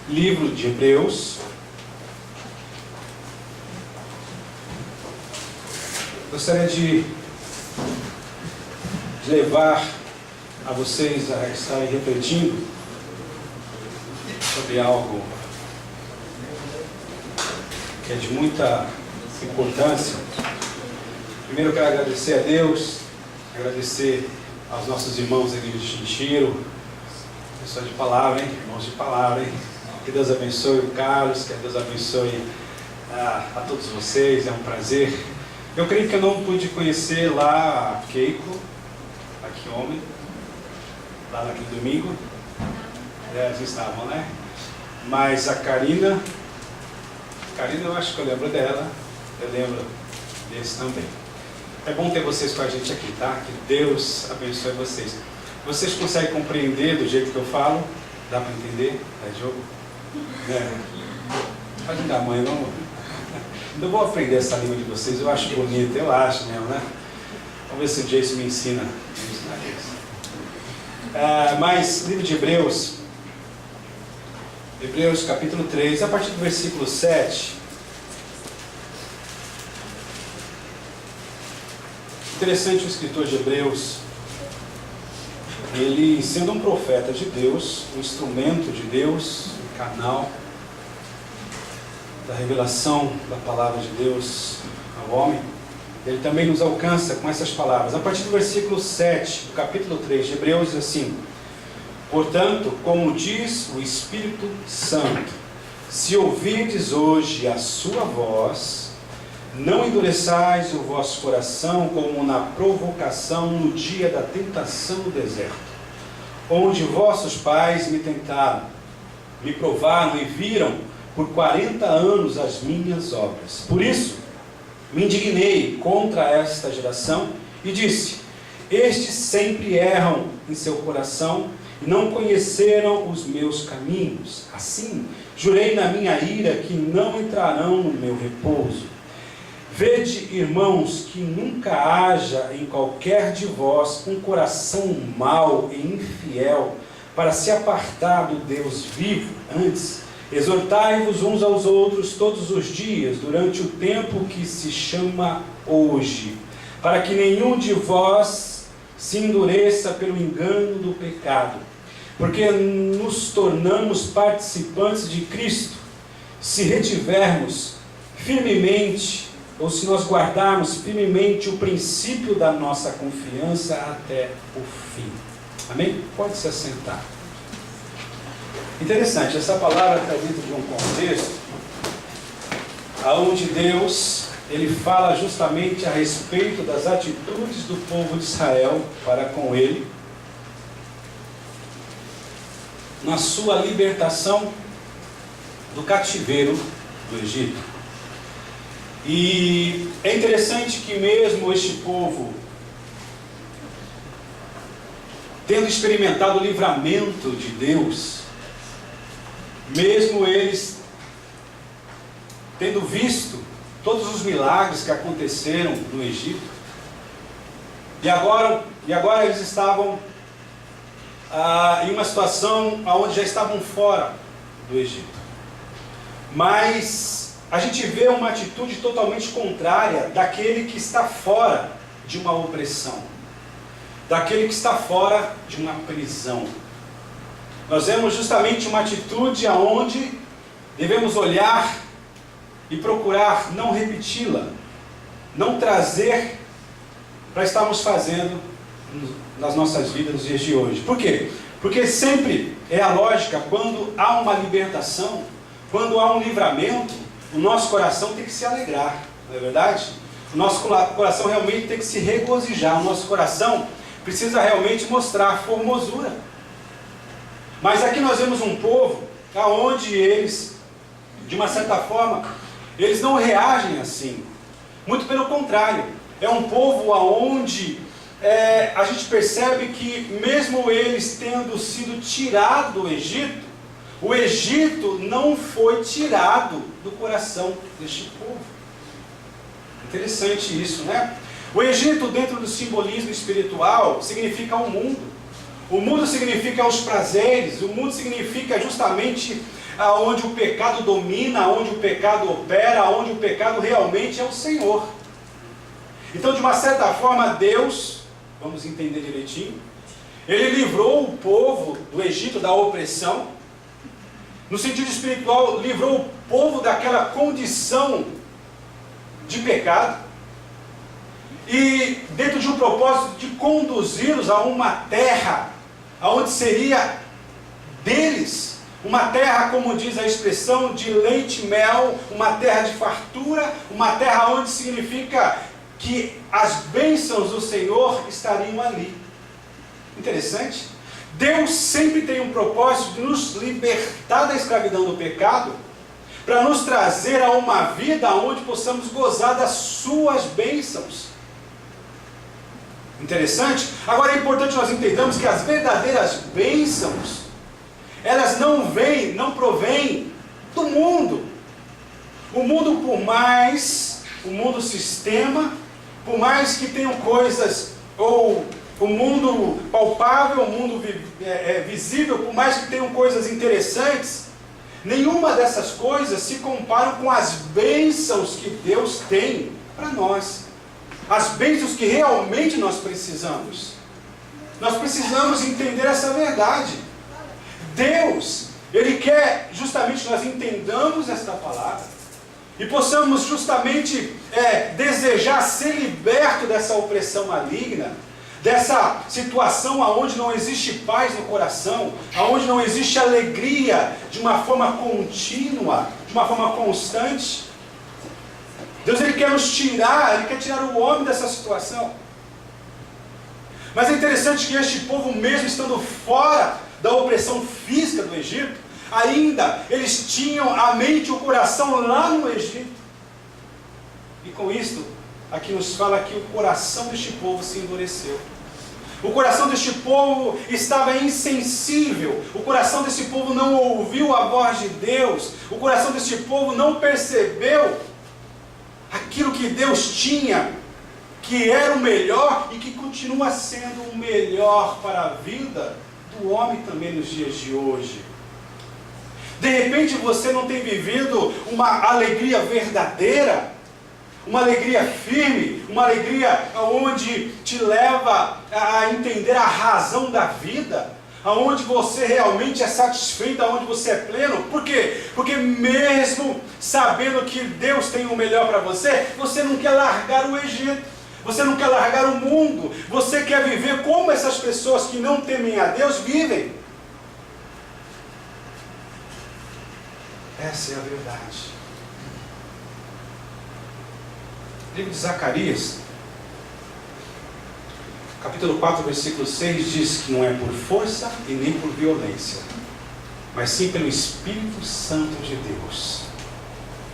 livro de Hebreus. Gostaria de levar a vocês a estarem refletindo sobre algo que é de muita importância. Primeiro eu quero agradecer a Deus, agradecer aos nossos irmãos aqui de Chinchiro, pessoal de palavra, hein? Irmãos de palavra, hein? Que Deus abençoe o Carlos, que Deus abençoe a todos vocês, é um prazer. Eu creio que eu não pude conhecer lá a Keiko, aqui homem, lá naquele domingo, eles estavam, né? Mas a Karina, eu acho que eu lembro dela, eu lembro desse também. É bom ter vocês com a gente aqui, tá? Que Deus abençoe vocês. Vocês conseguem compreender do jeito que eu falo? Dá para entender? É jogo? Pode dar mãe, não? Eu vou aprender essa língua de vocês, eu acho bonito, eu acho mesmo, né? Vamos ver se o Jason me ensina. Mas, livro de Hebreus, Hebreus capítulo 3, a partir do versículo 7. Interessante o escritor de Hebreus, ele sendo um profeta de Deus, um instrumento de Deus, um canal da revelação da palavra de Deus ao homem, ele também nos alcança com essas palavras. A partir do versículo 7, do capítulo 3 de Hebreus, diz assim: portanto, como diz o Espírito Santo, se ouvirdes hoje a sua voz, não endureçais o vosso coração como na provocação no dia da tentação no deserto, onde vossos pais me tentaram, me provaram e viram por 40 anos as minhas obras. Por isso, me indignei contra esta geração e disse: estes sempre erram em seu coração e não conheceram os meus caminhos. Assim, jurei na minha ira que não entrarão no meu repouso. Vede, irmãos, que nunca haja em qualquer de vós um coração mau e infiel para se apartar do Deus vivo. Antes, exortai-vos uns aos outros todos os dias, durante o tempo que se chama hoje, para que nenhum de vós se endureça pelo engano do pecado, porque nos tornamos participantes de Cristo, se retivermos firmemente, ou se nós guardarmos firmemente o princípio da nossa confiança até o fim. Amém? Pode se assentar. Interessante, essa palavra está dentro de um contexto onde Deus, ele fala justamente a respeito das atitudes do povo de Israel para com ele, na sua libertação do cativeiro do Egito. E é interessante que mesmo este povo, tendo experimentado o livramento de Deus, mesmo eles tendo visto todos os milagres que aconteceram no Egito, e agora eles estavam em uma situação onde já estavam fora do Egito. Mas a gente vê uma atitude totalmente contrária daquele que está fora de uma opressão, daquele que está fora de uma prisão. Nós vemos justamente uma atitude aonde devemos olhar e procurar não repeti-la, não trazer para estarmos fazendo nas nossas vidas nos dias de hoje. Por quê? Porque sempre é a lógica, quando há uma libertação, quando há um livramento, o nosso coração tem que se alegrar, não é verdade? O nosso coração realmente tem que se regozijar, o nosso coração precisa realmente mostrar formosura. Mas aqui nós vemos um povo onde eles, de uma certa forma, eles não reagem assim. Muito pelo contrário, é um povo onde a gente percebe que mesmo eles tendo sido tirados do Egito, o Egito não foi tirado do coração deste povo. Interessante isso, né? O Egito, dentro do simbolismo espiritual, significa o mundo. O mundo significa os prazeres, o mundo significa justamente aonde o pecado domina, aonde o pecado opera, aonde o pecado realmente é o Senhor. Então, de uma certa forma, Deus, vamos entender direitinho, Ele livrou o povo do Egito da opressão. No sentido espiritual, livrou o povo daquela condição de pecado. E dentro de um propósito de conduzi-los a uma terra, onde seria deles, uma terra, como diz a expressão, de leite e mel, uma terra de fartura, uma terra onde significa que as bênçãos do Senhor estariam ali. Interessante. Deus sempre tem um propósito de nos libertar da escravidão do pecado, para nos trazer a uma vida onde possamos gozar das suas bênçãos. Interessante? Agora é importante nós entendamos que as verdadeiras bênçãos, elas não provêm do mundo. O mundo, o mundo sistema, por mais que tenham coisas, ou o mundo palpável, o mundo visível, por mais que tenham coisas interessantes, nenhuma dessas coisas se comparam com as bênçãos que Deus tem para nós. As bênçãos que realmente nós precisamos. Nós precisamos entender essa verdade. Deus, Ele quer justamente que nós entendamos esta palavra e possamos justamente desejar ser liberto dessa opressão maligna, dessa situação onde não existe paz no coração, onde não existe alegria de uma forma contínua, de uma forma constante. Deus, Ele quer nos tirar, Ele quer tirar o homem dessa situação. Mas é interessante que este povo, mesmo estando fora da opressão física do Egito, ainda eles tinham a mente e o coração lá no Egito. E com isto, aqui nos fala que o coração deste povo se endureceu. O coração deste povo estava insensível. O coração deste povo não ouviu a voz de Deus. O coração deste povo não percebeu aquilo que Deus tinha, que era o melhor e que continua sendo o melhor para a vida do homem também nos dias de hoje. De repente você não tem vivido uma alegria verdadeira, uma alegria firme, uma alegria onde te leva a entender a razão da vida, aonde você realmente é satisfeito, aonde você é pleno. Por quê? Porque mesmo sabendo que Deus tem o melhor para você, você não quer largar o Egito, você não quer largar o mundo, você quer viver como essas pessoas que não temem a Deus vivem. Essa é a verdade. Livro de Zacarias, capítulo 4, versículo 6, diz que não é por força e nem por violência, mas sim pelo Espírito Santo de Deus,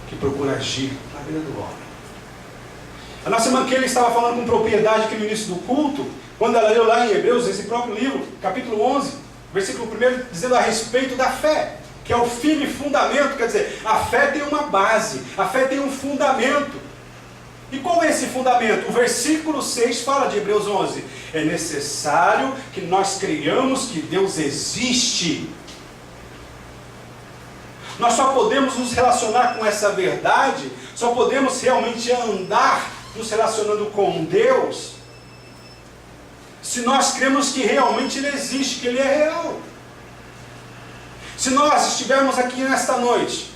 que procura agir na vida do homem. A nossa irmã Kelly estava falando com propriedade aqui no início do culto, quando ela leu lá em Hebreus, esse próprio livro, capítulo 11, versículo 1, dizendo a respeito da fé, que é o firme fundamento. Quer dizer, a fé tem uma base, a fé tem um fundamento. E qual é esse fundamento? O versículo 6 fala de Hebreus 11. É necessário que nós creiamos que Deus existe. Nós só podemos nos relacionar com essa verdade, só podemos realmente andar nos relacionando com Deus, se nós cremos que realmente Ele existe, que Ele é real. Se nós estivermos aqui nesta noite,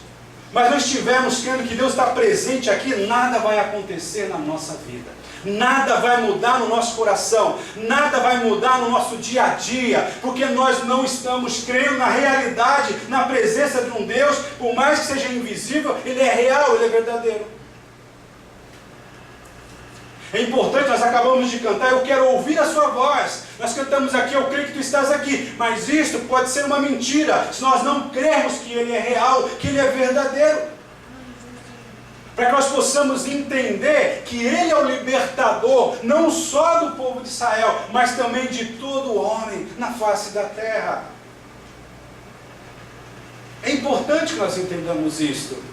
mas não estivermos crendo que Deus está presente aqui, nada vai acontecer na nossa vida. Nada vai mudar no nosso coração. Nada vai mudar no nosso dia a dia. Porque nós não estamos crendo na realidade, na presença de um Deus. Por mais que seja invisível, Ele é real, Ele é verdadeiro. É importante, nós acabamos de cantar, eu quero ouvir a sua voz. Nós cantamos aqui, eu creio que tu estás aqui. Mas isto pode ser uma mentira, se nós não crermos que Ele é real, que Ele é verdadeiro. Para que nós possamos entender que Ele é o libertador, não só do povo de Israel, mas também de todo homem na face da terra. É importante que nós entendamos isto.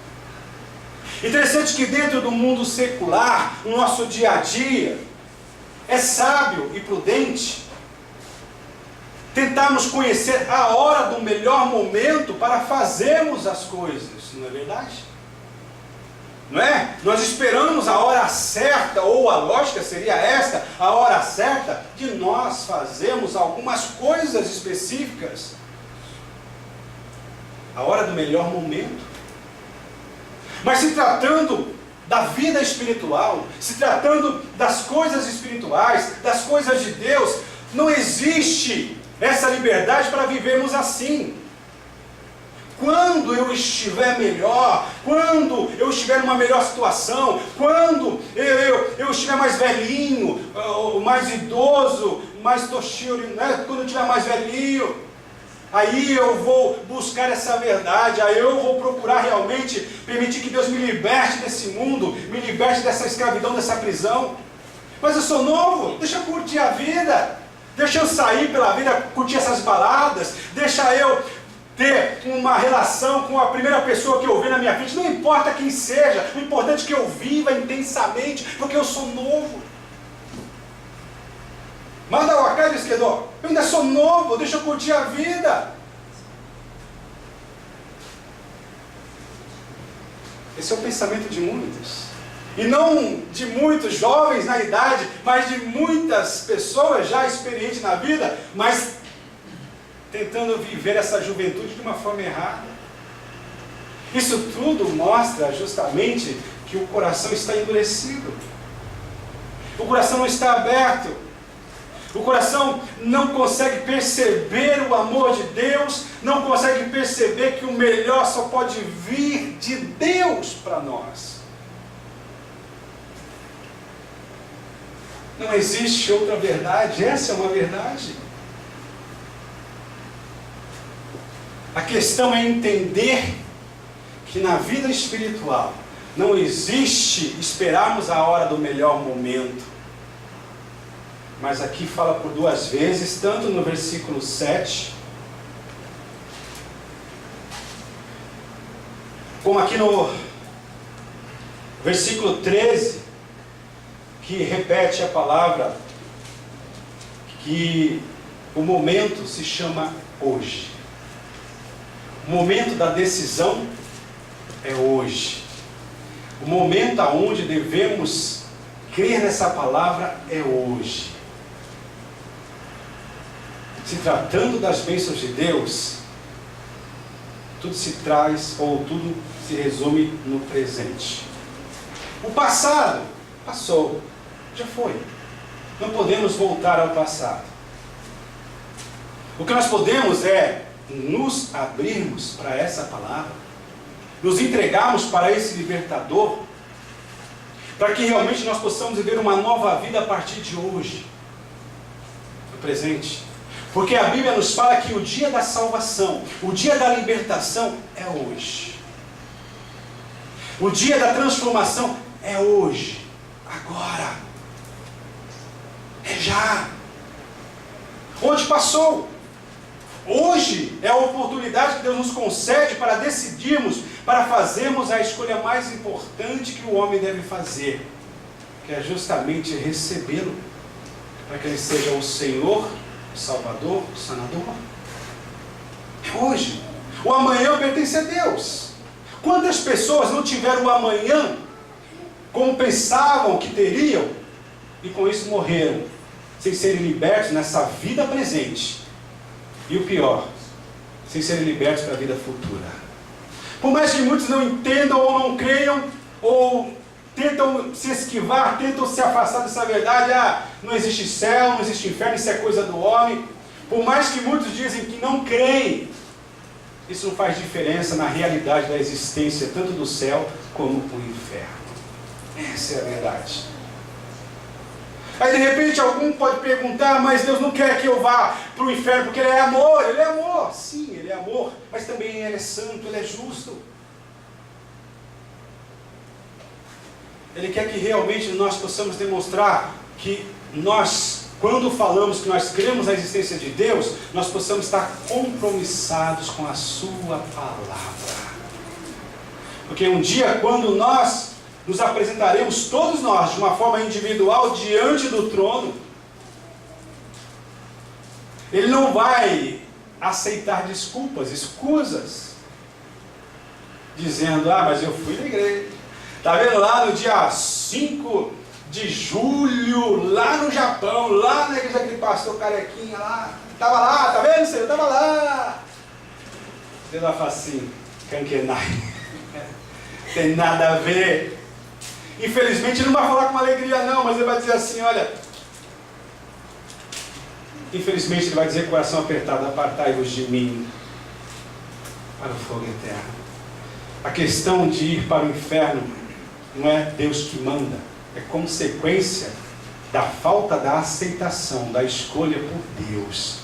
Interessante que dentro do mundo secular, no nosso dia a dia, é sábio e prudente tentarmos conhecer a hora do melhor momento para fazermos as coisas, não é verdade? Não é? Nós esperamos a hora certa, ou a lógica seria esta, a hora certa de nós fazermos algumas coisas específicas. A hora do melhor momento. Mas se tratando da vida espiritual, se tratando das coisas espirituais, das coisas de Deus, não existe essa liberdade para vivermos assim. Quando eu estiver melhor, quando eu estiver numa melhor situação, quando eu estiver mais velhinho, mais idoso, mais toshiro, né? Quando eu estiver mais velhinho, aí eu vou buscar essa verdade, aí eu vou procurar realmente permitir que Deus me liberte desse mundo, me liberte dessa escravidão, dessa prisão. Mas eu sou novo, deixa eu curtir a vida, deixa eu sair pela vida, curtir essas baladas, deixa eu ter uma relação com a primeira pessoa que eu ver na minha frente, não importa quem seja, o importante é que eu viva intensamente, porque eu sou novo. Manda o acá, esquerdo, eu ainda sou novo, deixa eu curtir a vida. Esse é o pensamento de muitos. E não de muitos jovens na idade, mas de muitas pessoas já experientes na vida, mas tentando viver essa juventude de uma forma errada. Isso tudo mostra justamente que o coração está endurecido. O coração não está aberto. O coração não consegue perceber o amor de Deus, não consegue perceber que o melhor só pode vir de Deus para nós. Não existe outra verdade, essa é uma verdade. A questão é entender que na vida espiritual não existe esperarmos a hora do melhor momento. Mas aqui fala por duas vezes, tanto no versículo 7, como aqui no versículo 13, que repete a palavra, que o momento se chama hoje. O momento da decisão é hoje. O momento aonde devemos crer nessa palavra é hoje. Se tratando das bênçãos de Deus, tudo se traz, ou tudo se resume no presente. O passado passou, já foi. Não podemos voltar ao passado. O que nós podemos é nos abrirmos para essa palavra, nos entregarmos para esse libertador, para que realmente nós possamos viver uma nova vida a partir de hoje, no presente. Porque a Bíblia nos fala que o dia da salvação, o dia da libertação é hoje. O dia da transformação é hoje, agora, é já. Onde passou? Hoje é a oportunidade que Deus nos concede para decidirmos, para fazermos a escolha mais importante que o homem deve fazer, que é justamente recebê-lo, para que Ele seja o Senhor, o Salvador, o Sanador. É hoje. O amanhã pertence a Deus. Quantas pessoas não tiveram o amanhã como pensavam que teriam, e com isso morreram, sem serem libertos nessa vida presente. E o pior, sem serem libertos para a vida futura. Por mais que muitos não entendam ou não creiam, ou tentam se esquivar, tentam se afastar dessa verdade, não existe céu, não existe inferno, isso é coisa do homem. Por mais que muitos dizem que não creem, isso não faz diferença na realidade da existência, tanto do céu como do inferno. Essa é a verdade. Aí de repente algum pode perguntar, mas Deus não quer que eu vá para o inferno, porque Ele é amor. Ele é amor, sim, Ele é amor, mas também Ele é santo, Ele é justo. Ele quer que realmente nós possamos demonstrar que nós, quando falamos que nós cremos na existência de Deus, nós possamos estar compromissados com a sua palavra. Porque um dia, quando nós nos apresentaremos, todos nós, de uma forma individual, diante do trono, Ele não vai aceitar desculpas, escusas, dizendo, mas eu fui na igreja. Está vendo lá no dia 5 de julho, lá no Japão, lá na igreja daquele pastor carequinha lá, estava lá, tá vendo, Senhor? Estava lá. Deus vai falar assim, canquenai, tem nada a ver. Infelizmente ele não vai falar com alegria não, mas ele vai dizer assim, olha, infelizmente ele vai dizer com o coração apertado, apartai-vos de mim para o fogo eterno. A questão de ir para o inferno não é Deus que manda, é consequência da falta da aceitação, da escolha por Deus,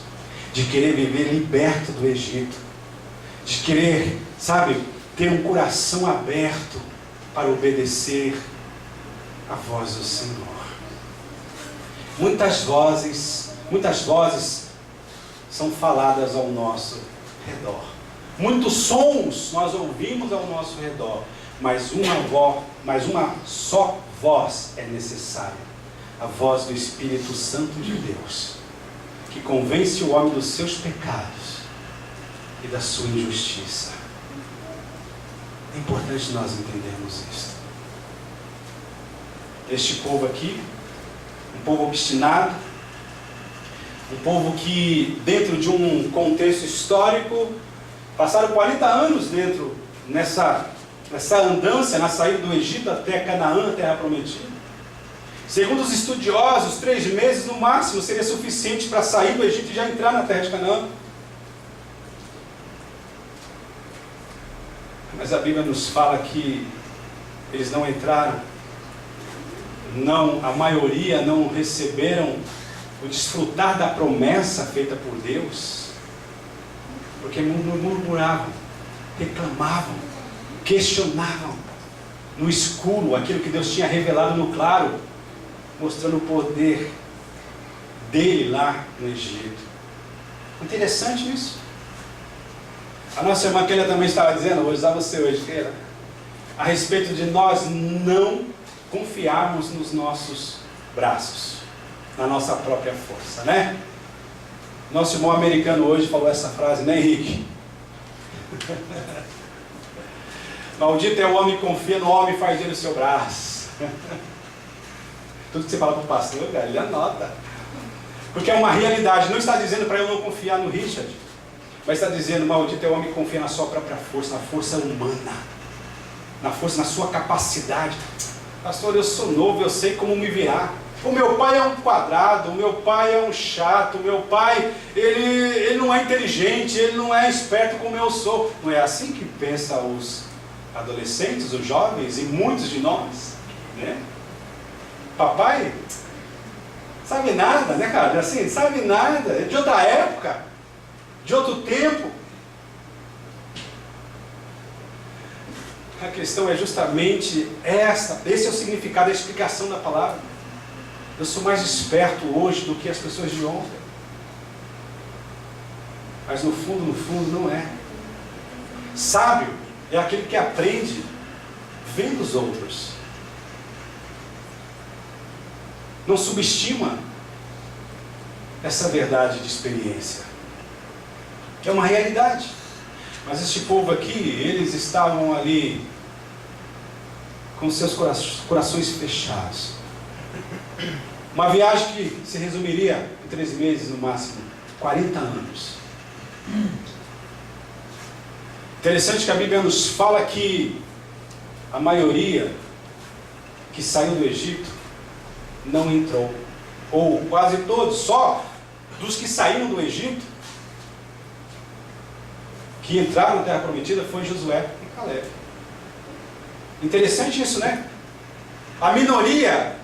de querer viver liberto do Egito, de querer, ter um coração aberto para obedecer a voz do Senhor. Muitas vozes são faladas ao nosso redor. Muitos sons nós ouvimos ao nosso redor, mas uma só voz é necessária. A voz do Espírito Santo de Deus, que convence o homem dos seus pecados e da sua injustiça. É importante nós entendermos isso. Este povo aqui, um povo obstinado, um povo que, dentro de um contexto histórico, passaram 40 anos nessa andança, na saída do Egito até Canaã, a terra prometida. Segundo os estudiosos, 3 meses no máximo seria suficiente para sair do Egito e já entrar na terra de Canaã. Mas a Bíblia nos fala que eles não entraram, a maioria não receberam o desfrutar da promessa feita por Deus, porque murmuravam, reclamavam, questionavam no escuro aquilo que Deus tinha revelado no claro, mostrando o poder dele lá no Egito. Interessante isso. A nossa irmã Keila também estava dizendo, vou usar você hoje, Keila, a respeito de nós não confiarmos nos nossos braços, na nossa própria força, né? Nosso irmão americano hoje falou essa frase, né, Henrique? Maldito é o homem que confia no homem e faz dele o seu braço. Tudo que você fala para o pastor, cara, ele anota. Porque é uma realidade. Não está dizendo para eu não confiar no Richard, mas está dizendo, maldito é o homem que confia na sua própria força, na força humana, na força, na sua capacidade. Pastor, eu sou novo, eu sei como me virar. O meu pai é um quadrado, o meu pai é um chato, o meu pai, ele não é inteligente, ele não é esperto como eu sou. Não é assim que pensam os adolescentes, os jovens e muitos de nós, né? Papai sabe nada, né, cara? Assim, sabe nada, é de outra época, de outro tempo. A questão é justamente esse é o significado, a explicação da palavra. Eu sou mais esperto hoje do que as pessoas de ontem. Mas no fundo não é. Sábio é aquele que aprende vendo os outros. Não subestima essa verdade de experiência, que é uma realidade. Mas este povo aqui, eles estavam ali com seus corações fechados. Uma viagem que se resumiria em 13 meses no máximo, 40 anos. Interessante que a Bíblia nos fala que a maioria que saiu do Egito não entrou, ou quase todos, só dos que saíram do Egito, que entraram na terra prometida, foi Josué e Caleb. Interessante isso, né? A minoria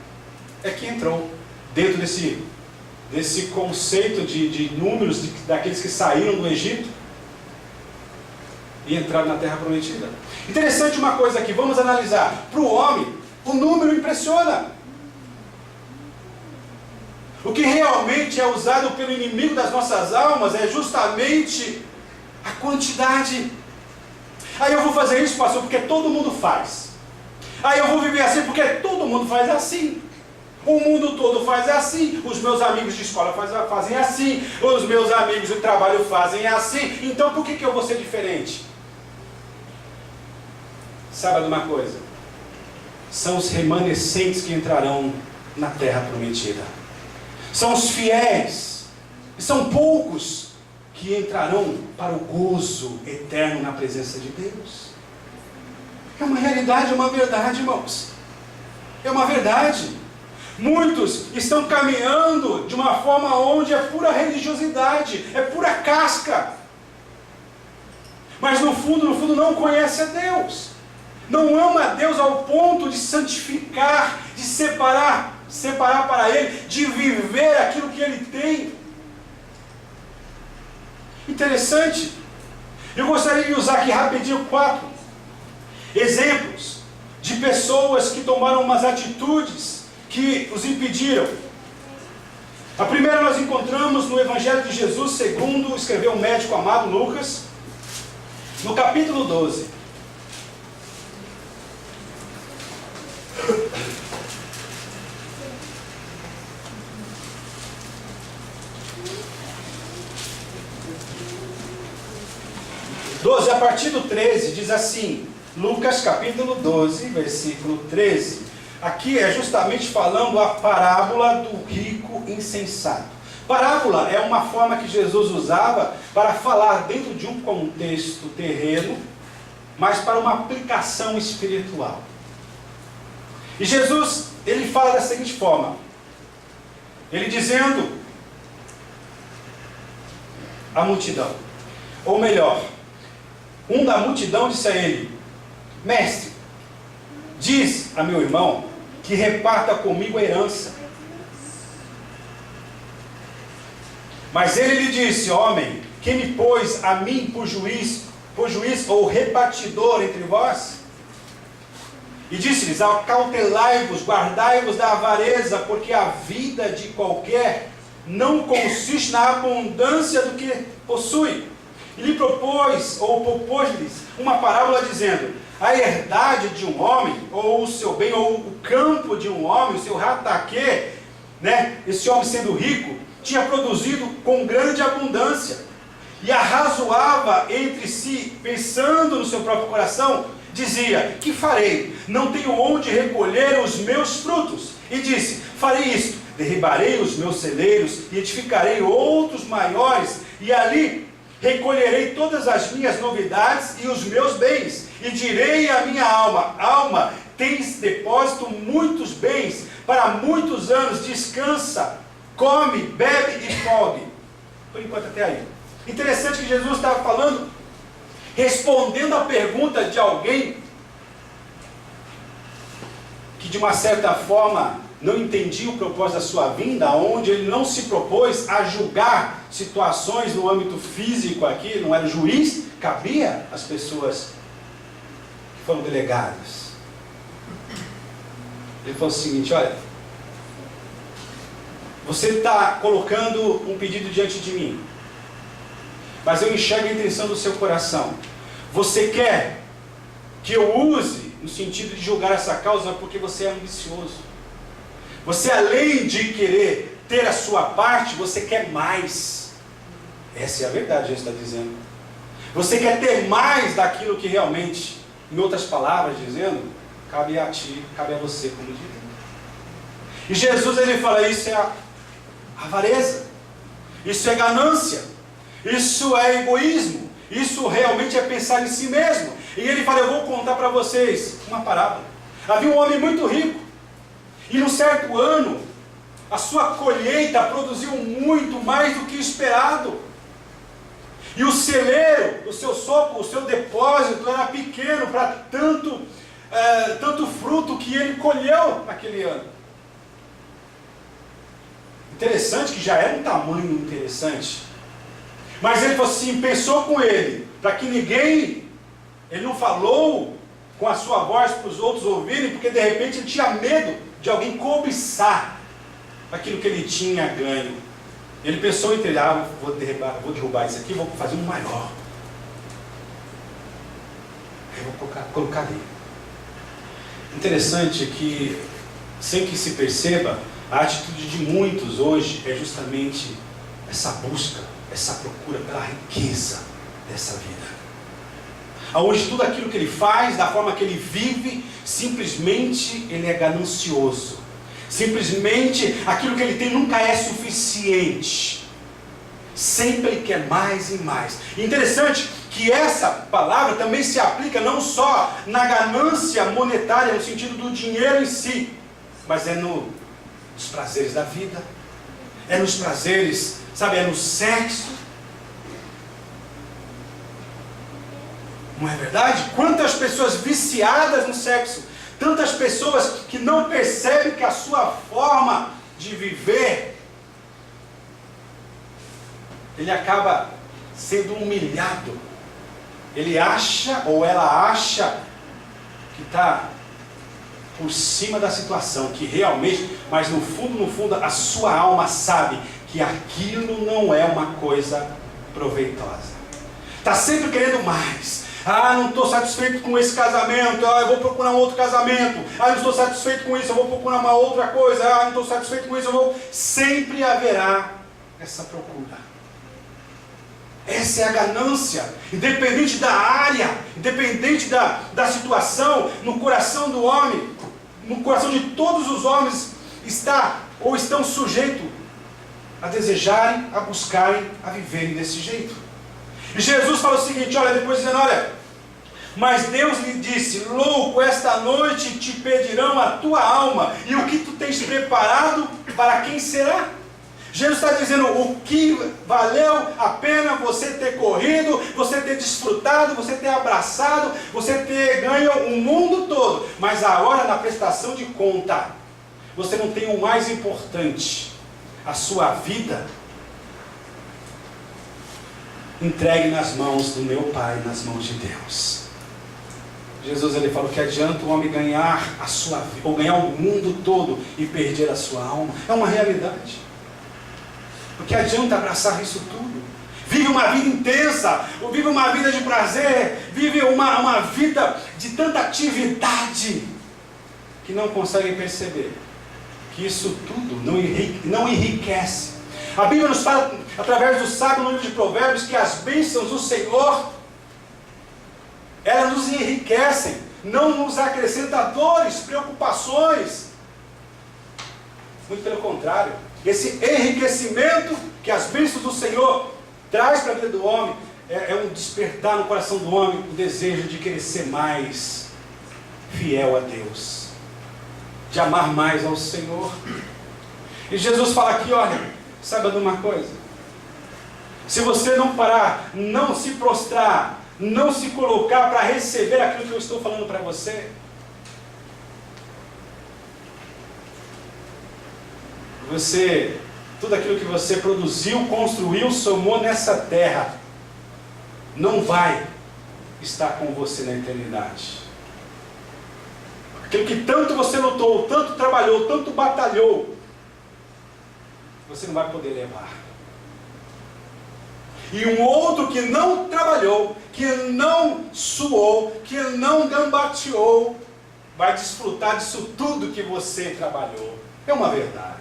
é que entrou dentro desse conceito de números daqueles que saíram do Egito e entraram na terra prometida. Interessante uma coisa aqui, vamos analisar. Para o homem, o número impressiona. O que realmente é usado pelo inimigo das nossas almas é justamente a quantidade. Aí eu vou fazer isso, pastor, porque todo mundo faz. Aí eu vou viver assim porque todo mundo faz assim. O mundo todo faz assim, os meus amigos de escola fazem assim, os meus amigos de trabalho fazem assim, então por que eu vou ser diferente? Saiba de uma coisa, são os remanescentes que entrarão na terra prometida. São os fiéis, e são poucos que entrarão para o gozo eterno na presença de Deus. É uma realidade, é uma verdade, irmãos. É uma verdade. Muitos estão caminhando de uma forma onde é pura religiosidade, é pura casca. Mas no fundo não conhece a Deus. Não ama a Deus ao ponto de santificar, de separar para Ele, de viver aquilo que Ele tem. Interessante. Eu gostaria de usar aqui rapidinho 4 exemplos de pessoas que tomaram umas atitudes que os impediram. A primeira nós encontramos no Evangelho de Jesus, segundo escreveu o médico amado Lucas, no capítulo 12. A partir do 13, diz assim, Lucas capítulo 12, versículo 13. Aqui é justamente falando a parábola do rico insensato. Parábola é uma forma que Jesus usava para falar dentro de um contexto terreno, mas para uma aplicação espiritual. E Jesus, ele fala da seguinte forma, ele dizendo à multidão, ou melhor, um da multidão disse a ele, mestre, diz a meu irmão que reparta comigo a herança. Mas ele lhe disse, homem, quem me pôs a mim por juiz ou repartidor entre vós? E disse-lhes, acautelai-vos, guardai-vos da avareza, porque a vida de qualquer não consiste na abundância do que possui. E lhe propôs-lhes uma parábola dizendo, a herdade de um homem, ou o seu bem, ou o campo de um homem, o seu rataque, né, esse homem sendo rico, tinha produzido com grande abundância, e arrazoava entre si, pensando no seu próprio coração, dizia, que farei? Não tenho onde recolher os meus frutos. E disse, farei isto, derribarei os meus celeiros, e edificarei outros maiores, e ali recolherei todas as minhas novidades e os meus bens, e direi à minha alma, alma, tens depósito muitos bens, para muitos anos, descansa, come, bebe e folgue. Por enquanto até aí. Interessante que Jesus estava falando, respondendo a pergunta de alguém, que de uma certa forma não entendia o propósito da sua vinda, onde ele não se propôs a julgar situações no âmbito físico aqui, não era juiz, cabia às pessoas que foram delegadas. Ele falou o seguinte, olha, você está colocando um pedido diante de mim, mas eu enxergo a intenção do seu coração. Você quer que eu use no sentido de julgar essa causa porque você é ambicioso. Você, além de querer ter a sua parte, você quer mais. Essa é a verdade, Jesus está dizendo. Você quer ter mais daquilo que realmente, em outras palavras, dizendo, cabe a ti, cabe a você, como diz. E Jesus, ele fala, isso é avareza, isso é ganância, isso é egoísmo, isso realmente é pensar em si mesmo. E ele fala, eu vou contar para vocês uma parábola. Havia um homem muito rico, e num certo ano, a sua colheita produziu muito mais do que esperado. E o celeiro, o seu depósito era pequeno para tanto fruto que ele colheu naquele ano. Interessante que já era um tamanho interessante. Mas ele falou assim, pensou com ele, para que ninguém, ele não falou com a sua voz para os outros ouvirem, porque de repente ele tinha medo de alguém cobiçar aquilo que ele tinha ganho. Ele pensou entre ele, vou derrubar isso aqui, vou fazer um maior. Aí vou colocar ali. Interessante que sem que se perceba, a atitude de muitos hoje é justamente essa busca, essa procura pela riqueza dessa vida. Onde tudo aquilo que ele faz, da forma que ele vive, simplesmente ele é ganancioso. Simplesmente aquilo que ele tem nunca é suficiente. Sempre ele quer mais e mais. Interessante que essa palavra também se aplica não só na ganância monetária, no sentido do dinheiro em si, mas é nos prazeres da vida, é nos prazeres, sabe, é no sexo. Não é verdade? Quantas pessoas viciadas no sexo, tantas pessoas que não percebem que a sua forma de viver, ele acaba sendo humilhado. Ele acha, ou ela acha, que está por cima da situação, que realmente, mas no fundo, a sua alma sabe que aquilo não é uma coisa proveitosa. Está sempre querendo mais. Não estou satisfeito com esse casamento, eu vou procurar um outro casamento. Não estou satisfeito com isso, eu vou procurar uma outra coisa. Não estou satisfeito com isso, eu vou... Sempre haverá essa procura. Essa é a ganância, independente da área, independente da situação, no coração do homem, no coração de todos os homens, está ou estão sujeitos a desejarem, a buscarem, a viverem desse jeito. E Jesus fala o seguinte, depois dizendo, mas Deus lhe disse, louco, esta noite te pedirão a tua alma, e o que tu tens preparado, para quem será? Jesus está dizendo, o que valeu a pena você ter corrido, você ter desfrutado, você ter abraçado, você ter ganho o mundo todo, mas agora na prestação de conta, você não tem o mais importante, a sua vida, entregue nas mãos do meu Pai, nas mãos de Deus. Jesus ele falou que adianta o homem ganhar a sua vida, ou ganhar o mundo todo e perder a sua alma. É uma realidade. Porque adianta abraçar isso tudo. Vive uma vida intensa, vive uma vida de prazer, vive uma vida de tanta atividade, que não consegue perceber que isso tudo não enriquece. A Bíblia nos fala, através do sábio no livro de Provérbios, que as bênçãos do Senhor, elas nos enriquecem, não nos acrescentam dores, preocupações. Muito pelo contrário, esse enriquecimento que as bênçãos do Senhor traz para a vida do homem, é um despertar no coração do homem o desejo de querer ser mais fiel a Deus, de amar mais ao Senhor. E Jesus fala aqui, saiba de uma coisa, se você não parar, não se prostrar, não se colocar para receber aquilo que eu estou falando para você, tudo aquilo que você produziu, construiu, somou nessa terra, não vai estar com você na eternidade. Aquilo que tanto você lutou, tanto trabalhou, tanto batalhou, você não vai poder levar. E um outro que não trabalhou, que não suou, que não gambateou, vai desfrutar disso tudo que você trabalhou. É uma verdade.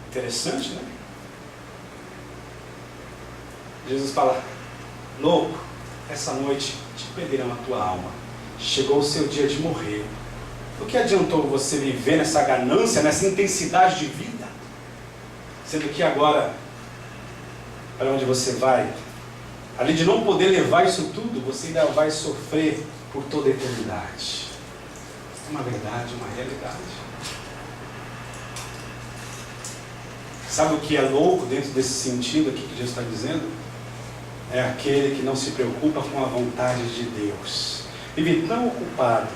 Interessante, né? Jesus fala, louco, essa noite te pedirão a tua alma. Chegou o seu dia de morrer. O que adiantou você viver nessa ganância, nessa intensidade de vida? Sendo que agora, para onde você vai, além de não poder levar isso tudo, você ainda vai sofrer por toda a eternidade. É uma verdade, uma realidade. Sabe o que é louco dentro desse sentido aqui que Jesus está dizendo? É aquele que não se preocupa com a vontade de Deus. Vive tão ocupado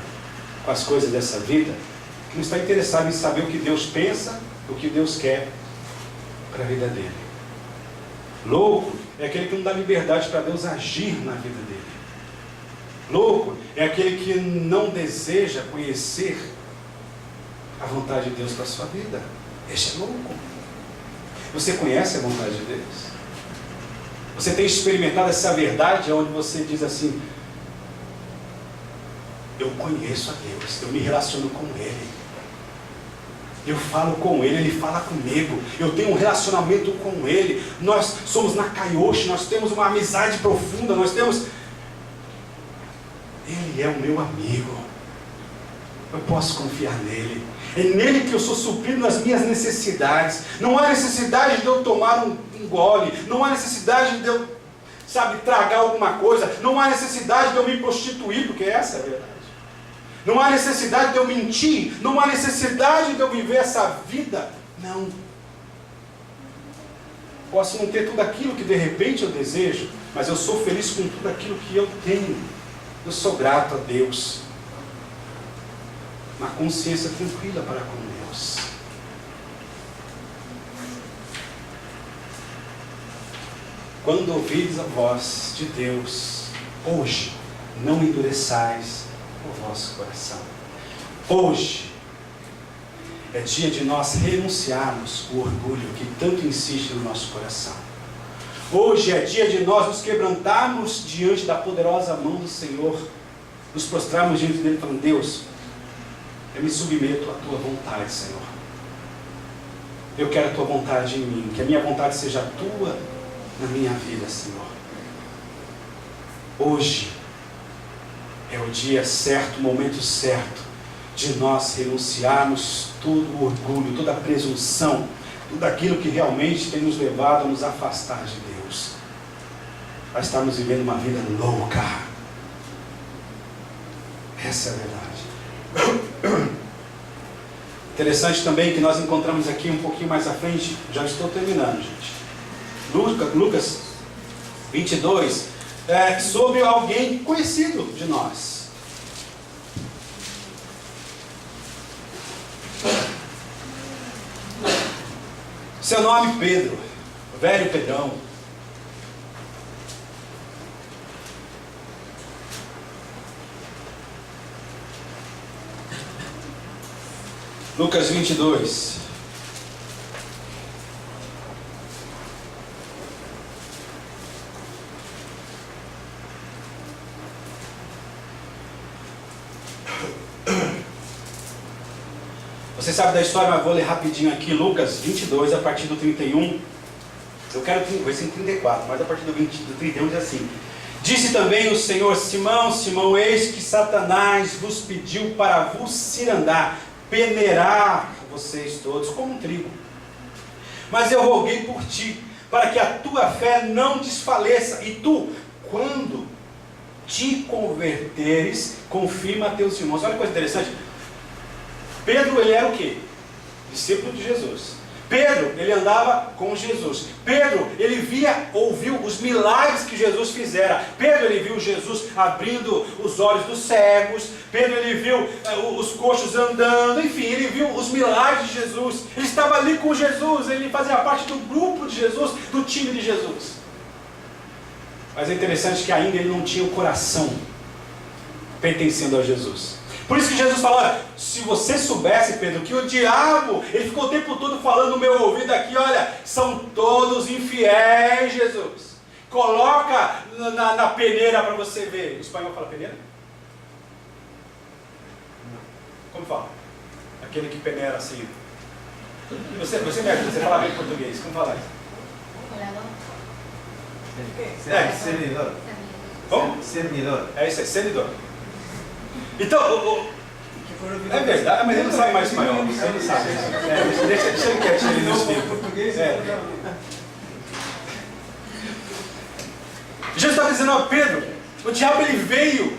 com as coisas dessa vida, que não está interessado em saber o que Deus pensa, o que Deus quer para a vida dele. Louco é aquele que não dá liberdade para Deus agir na vida dele. Louco é aquele que não deseja conhecer a vontade de Deus para a sua vida. Este é louco. Você conhece a vontade de Deus? Você tem experimentado essa verdade onde você diz assim, eu conheço a Deus, eu me relaciono com Ele, Eu falo com Ele fala comigo. Eu tenho um relacionamento com Ele. Nós somos Nakayoshi, nós temos uma amizade profunda, Ele é o meu amigo. Eu posso confiar nele. É nele que eu sou suprido nas minhas necessidades. Não há necessidade de eu tomar um gole. Não há necessidade de eu, tragar alguma coisa. Não há necessidade de eu me prostituir, porque essa é a verdade. Não há necessidade de eu mentir. Não há necessidade de eu viver essa vida. Não. Posso não ter tudo aquilo que de repente eu desejo, mas eu sou feliz com tudo aquilo que eu tenho. Eu sou grato a Deus. Uma consciência tranquila para com Deus. Quando ouvides a voz de Deus, hoje, não endureçais o vosso coração. Hoje é dia de nós renunciarmos o orgulho que tanto insiste no nosso coração. Hoje é dia de nós nos quebrantarmos diante da poderosa mão do Senhor, nos prostrarmos diante dele falando: Deus, eu me submeto à tua vontade, Senhor. Eu quero a tua vontade em mim, que a minha vontade seja a tua na minha vida, Senhor. Hoje é o dia certo, o momento certo de nós renunciarmos todo o orgulho, toda a presunção, tudo aquilo que realmente tem nos levado a nos afastar de Deus, a estarmos vivendo uma vida louca. Essa é a verdade. Interessante também que nós encontramos aqui um pouquinho mais à frente, já estou terminando, gente. Lucas 22, sobre alguém conhecido de nós. Seu nome Pedro, velho Pedrão. Lucas 22. Você sabe da história, mas vou ler rapidinho aqui. Lucas 22, a partir do 31. Eu quero ver se em 34, mas a partir do 31 diz assim: Disse também o Senhor: Simão, Simão, eis que Satanás vos pediu para vos cirandar, peneirar vocês todos como um trigo. Mas eu roguei por ti, para que a tua fé não desfaleça, e tu, quando te converteres, confirma a teus irmãos. Olha que coisa interessante. Pedro, ele era o quê? Discípulo de Jesus. Pedro, ele andava com Jesus. Pedro, ele ouviu os milagres que Jesus fizera. Pedro, ele viu Jesus abrindo os olhos dos cegos. Pedro, ele viu os coxos andando. Enfim, ele viu os milagres de Jesus. Ele estava ali com Jesus. Ele fazia parte do grupo de Jesus, do time de Jesus. Mas é interessante que ainda ele não tinha o coração pertencendo a Jesus. Por isso que Jesus falou: olha, se você soubesse, Pedro, que o diabo, ele ficou o tempo todo falando no meu ouvido aqui, olha, são todos infiéis, Jesus. Coloca na peneira para você ver. O espanhol fala peneira? Como fala? Aquele que peneira assim. Você fala bem português, como fala isso? Servidor. Como? Servidor. É isso aí, servidor. Então, é verdade, mas ele não sabe mais espanhol, ele sabe. Deixa ele quietinho ali no espírito. Jesus estava dizendo: ó, Pedro, o diabo ele veio,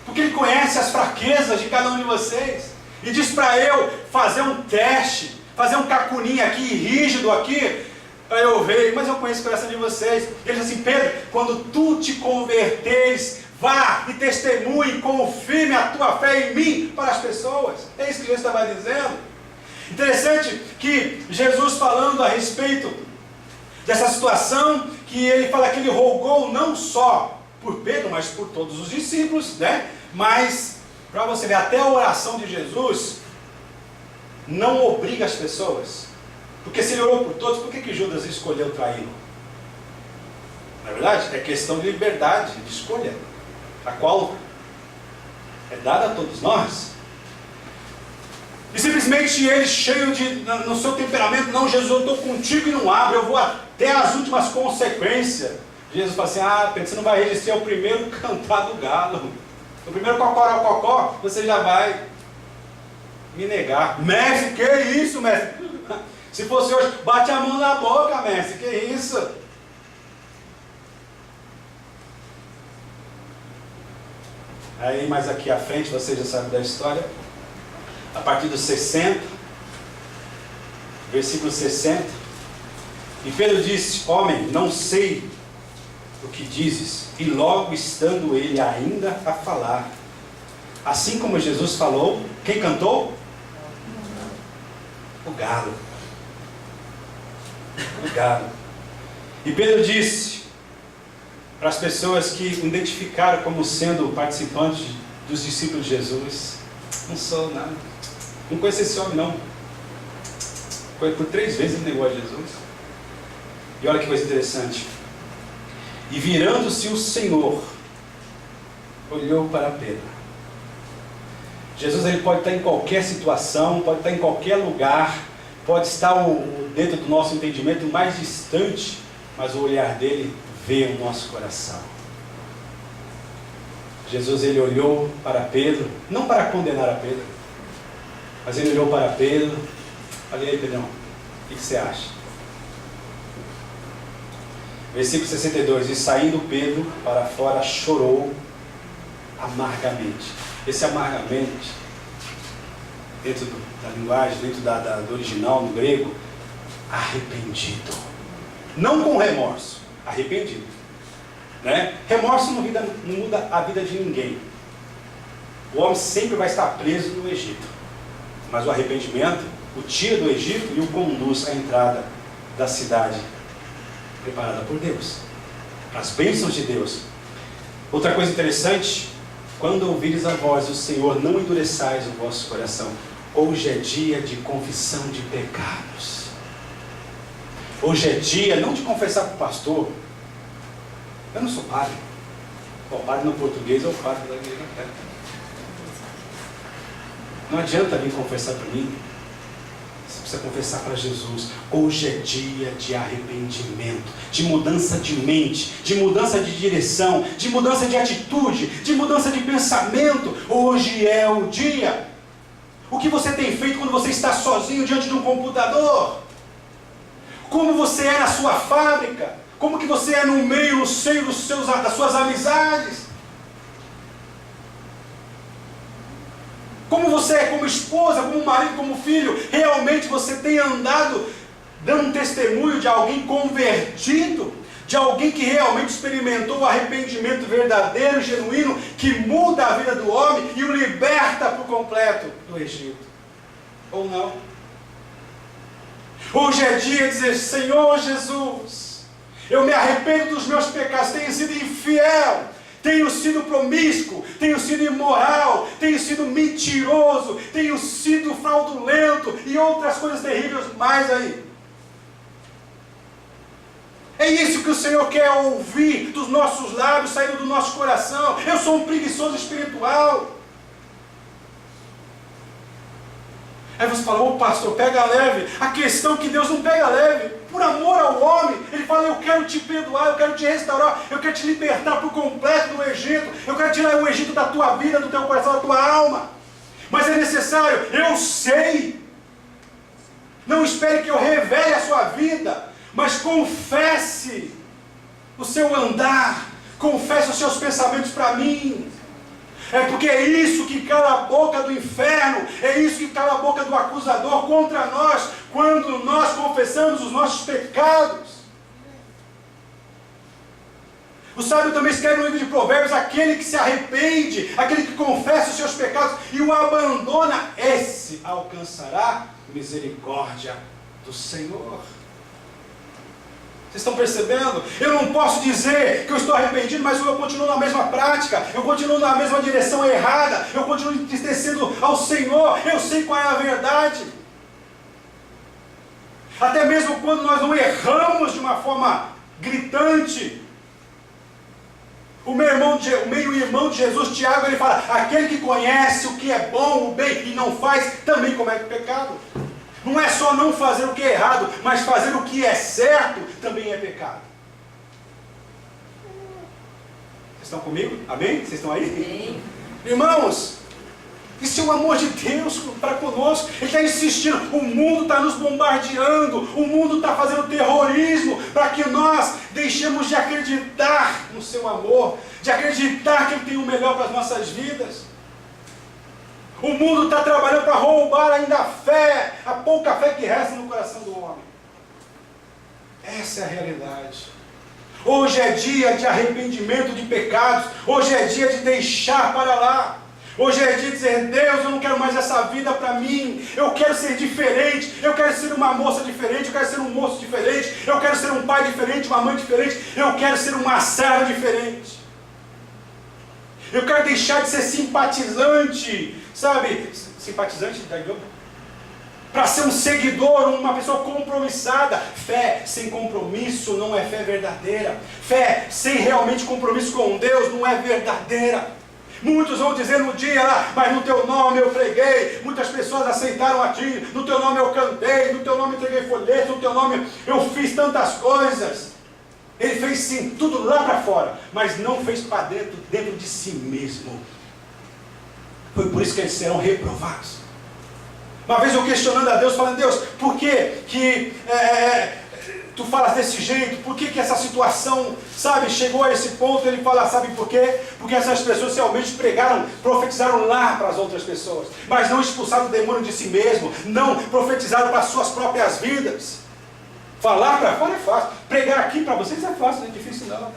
porque ele conhece as fraquezas de cada um de vocês, e diz para eu fazer um teste, fazer um cacuninho aqui, rígido aqui, para eu ver, mas eu conheço o coração de vocês. Ele diz assim: Pedro, quando tu te converteres, vá e testemunhe, confirme a tua fé em mim para as pessoas. É isso que Jesus estava dizendo. Interessante que Jesus, falando a respeito dessa situação, que ele fala que ele rogou não só por Pedro, mas por todos os discípulos, né? Mas, para você ver, até a oração de Jesus não obriga as pessoas. Porque se ele orou por todos, por que Judas escolheu traí-lo? Na verdade, é questão de liberdade, de escolha, a qual é dada a todos nós. E simplesmente ele, cheio no seu temperamento, não, Jesus, eu estou contigo e não abro, eu vou até as últimas consequências. Jesus fala assim, Pedro, você não vai resistir ao primeiro cantar do galo. O primeiro cocó, você já vai me negar. Mestre, que isso, mestre? Se fosse hoje, bate a mão na boca, mestre, que isso? Aí, mais aqui à frente, você já sabe da história. A partir dos 60, versículo 60. E Pedro disse, homem, não sei o que dizes. E logo estando ele ainda a falar, assim como Jesus falou, quem cantou? O galo. O galo. E Pedro disse para as pessoas que identificaram como sendo participantes dos discípulos de Jesus, não sou nada, não conheço esse homem não. Foi por 3 vezes ele negou a Jesus. E olha que coisa interessante. E virando-se o Senhor, olhou para Pedro. Jesus, ele pode estar em qualquer situação, pode estar em qualquer lugar, pode estar dentro do nosso entendimento mais distante, mas o olhar dele vê o nosso coração. Jesus, ele olhou para Pedro, não para condenar a Pedro, mas ele olhou para Pedro. Falei, aí, Pedrão, o que você acha? Versículo 62, e saindo Pedro para fora, chorou amargamente. Esse amargamente, dentro da linguagem, dentro do original, no grego, arrependido. Não com remorso, arrependido. Né? Remorso não muda a vida de ninguém. O homem sempre vai estar preso no Egito. Mas o arrependimento o tira do Egito e o conduz à entrada da cidade preparada por Deus, as bênçãos de Deus. Outra coisa interessante, quando ouvires a voz do Senhor, não endureçais o vosso coração. Hoje é dia de confissão de pecados. Hoje é dia, não de confessar para o pastor. Eu não sou padre. O padre no português é o padre da igreja. Não adianta vir confessar para mim. Você precisa confessar para Jesus. Hoje é dia de arrependimento, de mudança de mente, de mudança de direção, de mudança de atitude, de mudança de pensamento. Hoje é o dia. O que você tem feito quando você está sozinho diante de um computador? Como você é na sua fábrica? Como que você é no meio, no seio das suas amizades? Como você é como esposa, como marido, como filho? Realmente você tem andado dando um testemunho de alguém convertido? De alguém que realmente experimentou o arrependimento verdadeiro, genuíno, que muda a vida do homem e o liberta por completo do Egito? Ou não? Hoje é dia de dizer, Senhor Jesus, eu me arrependo dos meus pecados, tenho sido infiel, tenho sido promíscuo, tenho sido imoral, tenho sido mentiroso, tenho sido fraudulento e outras coisas terríveis mais aí. É isso que o Senhor quer ouvir dos nossos lábios, saindo do nosso coração. Eu sou um preguiçoso espiritual. Aí você fala, ô pastor, pega leve. A questão é que Deus não pega leve. Por amor ao homem, Ele fala, eu quero te perdoar, eu quero te restaurar, eu quero te libertar por completo do Egito. Eu quero tirar o Egito da tua vida, do teu coração, da tua alma. Mas é necessário, eu sei. Não espere que eu revele a sua vida, mas confesse o seu andar, confesse os seus pensamentos para mim. É porque é isso que cala a boca do inferno, é isso que cala a boca do acusador contra nós, quando nós confessamos os nossos pecados. O sábio também escreve no livro de Provérbios, aquele que se arrepende, aquele que confessa os seus pecados e o abandona, esse alcançará misericórdia do Senhor. Vocês estão percebendo? Eu não posso dizer que eu estou arrependido, mas eu continuo na mesma prática, eu continuo na mesma direção errada, eu continuo entristecendo ao Senhor, eu sei qual é a verdade. Até mesmo quando nós não erramos de uma forma gritante, O meio-irmão de Jesus, Tiago, ele fala: aquele que conhece o que é bom, o bem, e não faz, também comete pecado. Não é só não fazer o que é errado, mas fazer o que é certo também é pecado. Vocês estão comigo? Amém? Vocês estão aí? Amém. Irmãos, isso é o amor de Deus para conosco. Ele está insistindo. O mundo está nos bombardeando. O mundo está fazendo terrorismo para que nós deixemos de acreditar no seu amor, de acreditar que Ele tem o melhor para as nossas vidas. O mundo está trabalhando para roubar ainda a fé, a pouca fé que resta no coração do homem. Essa é a realidade. Hoje é dia de arrependimento de pecados. Hoje é dia de deixar para lá. Hoje é dia de dizer: Deus, eu não quero mais essa vida para mim. Eu quero ser diferente. Eu quero ser uma moça diferente. Eu quero ser um moço diferente. Eu quero ser um pai diferente, uma mãe diferente. Eu quero ser uma serva diferente. Eu quero deixar de ser simpatizante. Sabe? Simpatizante da igreja. Para ser um seguidor, uma pessoa compromissada. Fé sem compromisso não é fé verdadeira. Fé sem realmente compromisso com Deus não é verdadeira. Muitos vão dizer no dia lá: mas no teu nome eu preguei, muitas pessoas aceitaram a ti, no teu nome eu cantei, no teu nome entreguei folhetos, no teu nome eu fiz tantas coisas. Ele fez sim, tudo lá para fora, mas não fez para dentro de si mesmo. Foi por isso que eles serão reprovados. Uma vez eu questionando a Deus, falando: Deus, por que tu falas desse jeito? Por que essa situação, sabe, chegou a esse ponto? Ele fala: sabe por quê? Porque essas pessoas realmente pregaram, profetizaram lá para as outras pessoas, mas não expulsaram o demônio de si mesmo, não profetizaram para as suas próprias vidas. Falar para fora é fácil, pregar aqui para vocês é fácil, não é difícil não.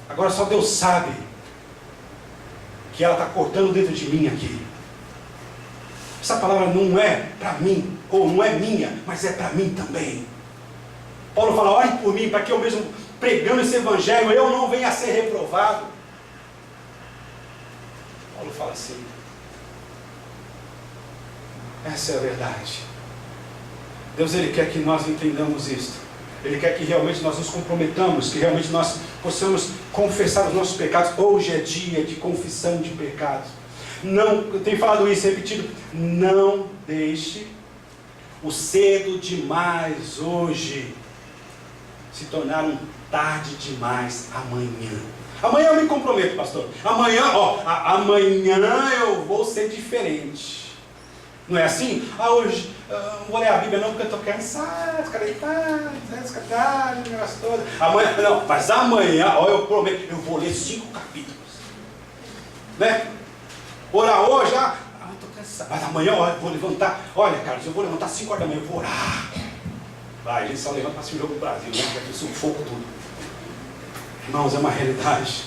Agora só Deus sabe que ela está cortando dentro de mim aqui. Essa palavra não é para mim, ou não é minha, mas é para mim também. Paulo fala: ore por mim, para que eu mesmo pregando esse evangelho, eu não venha a ser reprovado. Paulo fala assim. Essa é a verdade. Deus, Ele quer que nós entendamos isto. Ele quer que realmente nós nos comprometamos, que realmente nós possamos confessar os nossos pecados. Hoje é dia de confissão de pecados. Não, eu tenho falado isso, repetido: não deixe o cedo demais hoje se tornar um tarde demais amanhã. Amanhã eu me comprometo, pastor. Amanhã eu vou ser diferente. Não é assim? Hoje não vou ler a Bíblia não, porque eu estou cansado, ficar deitado, o negócio todo. Amanhã, não, mas amanhã, eu prometo, eu vou ler 5 capítulos. Né? Orar hoje, eu estou cansado. Mas amanhã eu vou levantar. Olha, Carlos, eu vou levantar 5 horas da manhã, eu vou orar. Vai, a gente só levanta para assistir o jogo do Brasil, né? Que aqui sufoco tudo. Irmãos, é uma realidade.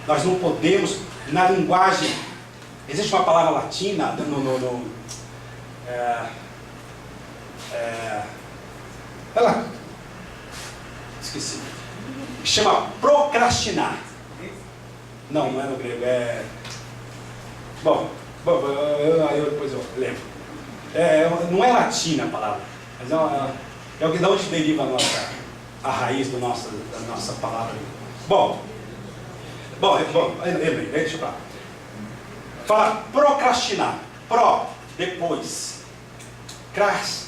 Nós não podemos, na linguagem, existe uma palavra latina esqueci. Chama procrastinar. Não é no grego, Bom, depois eu lembro. Não é latina a palavra, mas é o que da onde deriva a raiz da nossa palavra. Bom, lembrei, deixa eu falar. Fala procrastinar. Depois. Cras,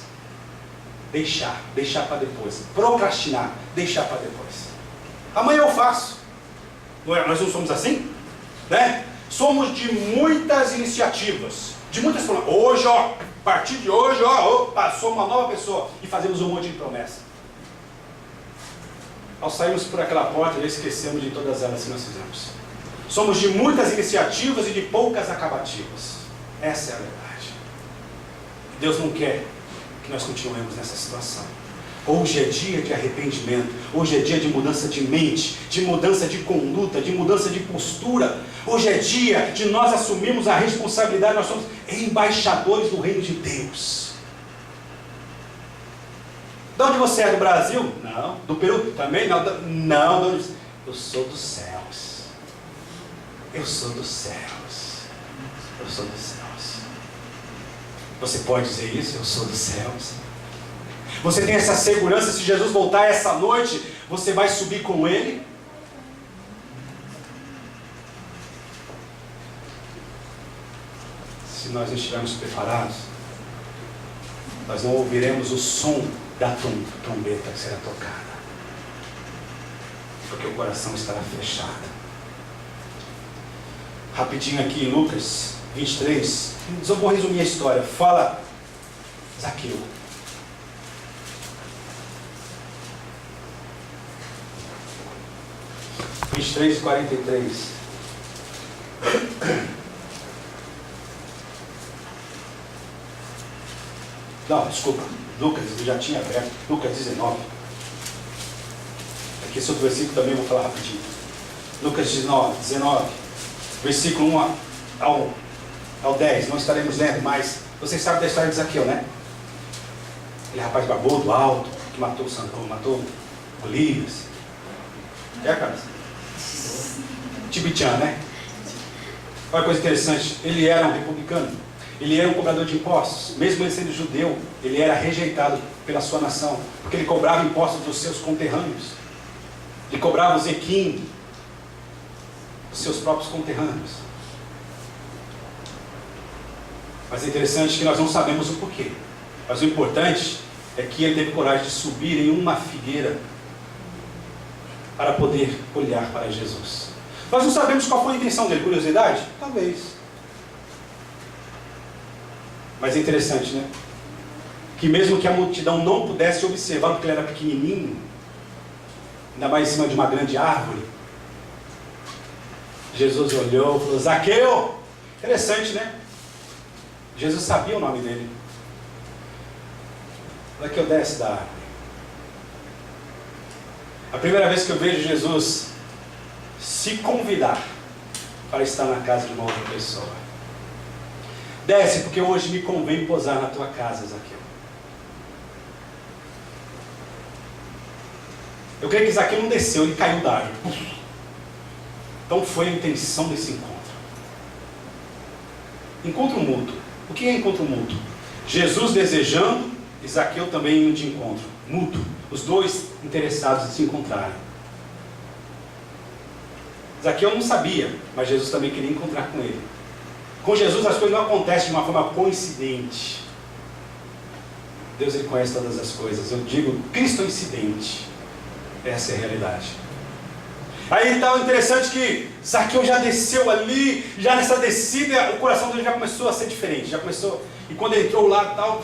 deixar para depois. Procrastinar, deixar para depois. Amanhã eu faço. Nós não somos assim? Né? Somos de muitas iniciativas, de muitas formas. Hoje, a partir de hoje, sou uma nova pessoa. E fazemos um monte de promessa. Ao sairmos por aquela porta, já esquecemos de todas elas que nós fizemos. Somos de muitas iniciativas e de poucas acabativas. Essa é a verdade. Deus não quer que nós continuemos nessa situação. Hoje é dia de arrependimento. Hoje é dia de mudança de mente, de mudança de conduta, de mudança de postura. Hoje é dia de nós assumirmos a responsabilidade. Nós somos embaixadores do reino de Deus. De onde você é? Do Brasil? Não. Do Peru? Também? Não. Eu sou dos céus. Eu sou dos céus. Eu sou dos céus. Você pode dizer isso? Eu sou dos céus. Você tem essa segurança, se Jesus voltar essa noite, você vai subir com Ele? se nós não estivermos preparados, nós não ouviremos o som da trombeta que será tocada, porque o coração estará fechado. Rapidinho aqui em Lucas 23, eu vou resumir a história. Fala Zaqueu. (23:43). Não, desculpa, Lucas, eu já tinha aberto, Lucas 19. Aqui sobre o versículo também vou falar rapidinho. Lucas 19, versículo 1 ao 10, não estaremos lendo, mas vocês sabem da história de Zaqueu, né? Aquele rapaz barbudo, alto, que matou Olias. É, cara? Tibitian, né? Olha que coisa interessante, ele era um republicano, ele era um cobrador de impostos, mesmo ele sendo judeu, ele era rejeitado pela sua nação, porque ele cobrava impostos dos seus conterrâneos, ele cobrava o zequim dos seus próprios conterrâneos. Mas é interessante que nós não sabemos o porquê, mas o importante é que ele teve coragem de subir em uma figueira para poder olhar para Jesus. Nós não sabemos qual foi a intenção dele. Curiosidade? Talvez. Mas é interessante, né? Que mesmo que a multidão não pudesse observar, porque ele era pequenininho, ainda mais em cima de uma grande árvore, Jesus olhou e falou: Zaqueu! Interessante, né? Jesus sabia o nome dele. Zaqueu, desce da árvore. A primeira vez que eu vejo Jesus se convidar para estar na casa de uma outra pessoa. Desce, porque hoje me convém posar na tua casa, Zaqueu. Eu creio que Zaqueu não desceu, ele caiu da árvore. Então foi a intenção desse encontro. Encontro mútuo. O que é encontro mútuo? Jesus desejando e Zaqueu também indo de encontro. Mútuo. Os dois interessados em se encontrarem. Zaqueu não sabia, mas Jesus também queria encontrar com ele. Com Jesus as coisas não acontecem de uma forma coincidente. Deus, ele conhece todas as coisas. Eu digo, Cristo é incidente. Essa é a realidade. Aí então, interessante que Zaqueu já desceu ali, já nessa descida, o coração dele já começou a ser diferente. Já começou, e quando ele entrou lá e tal,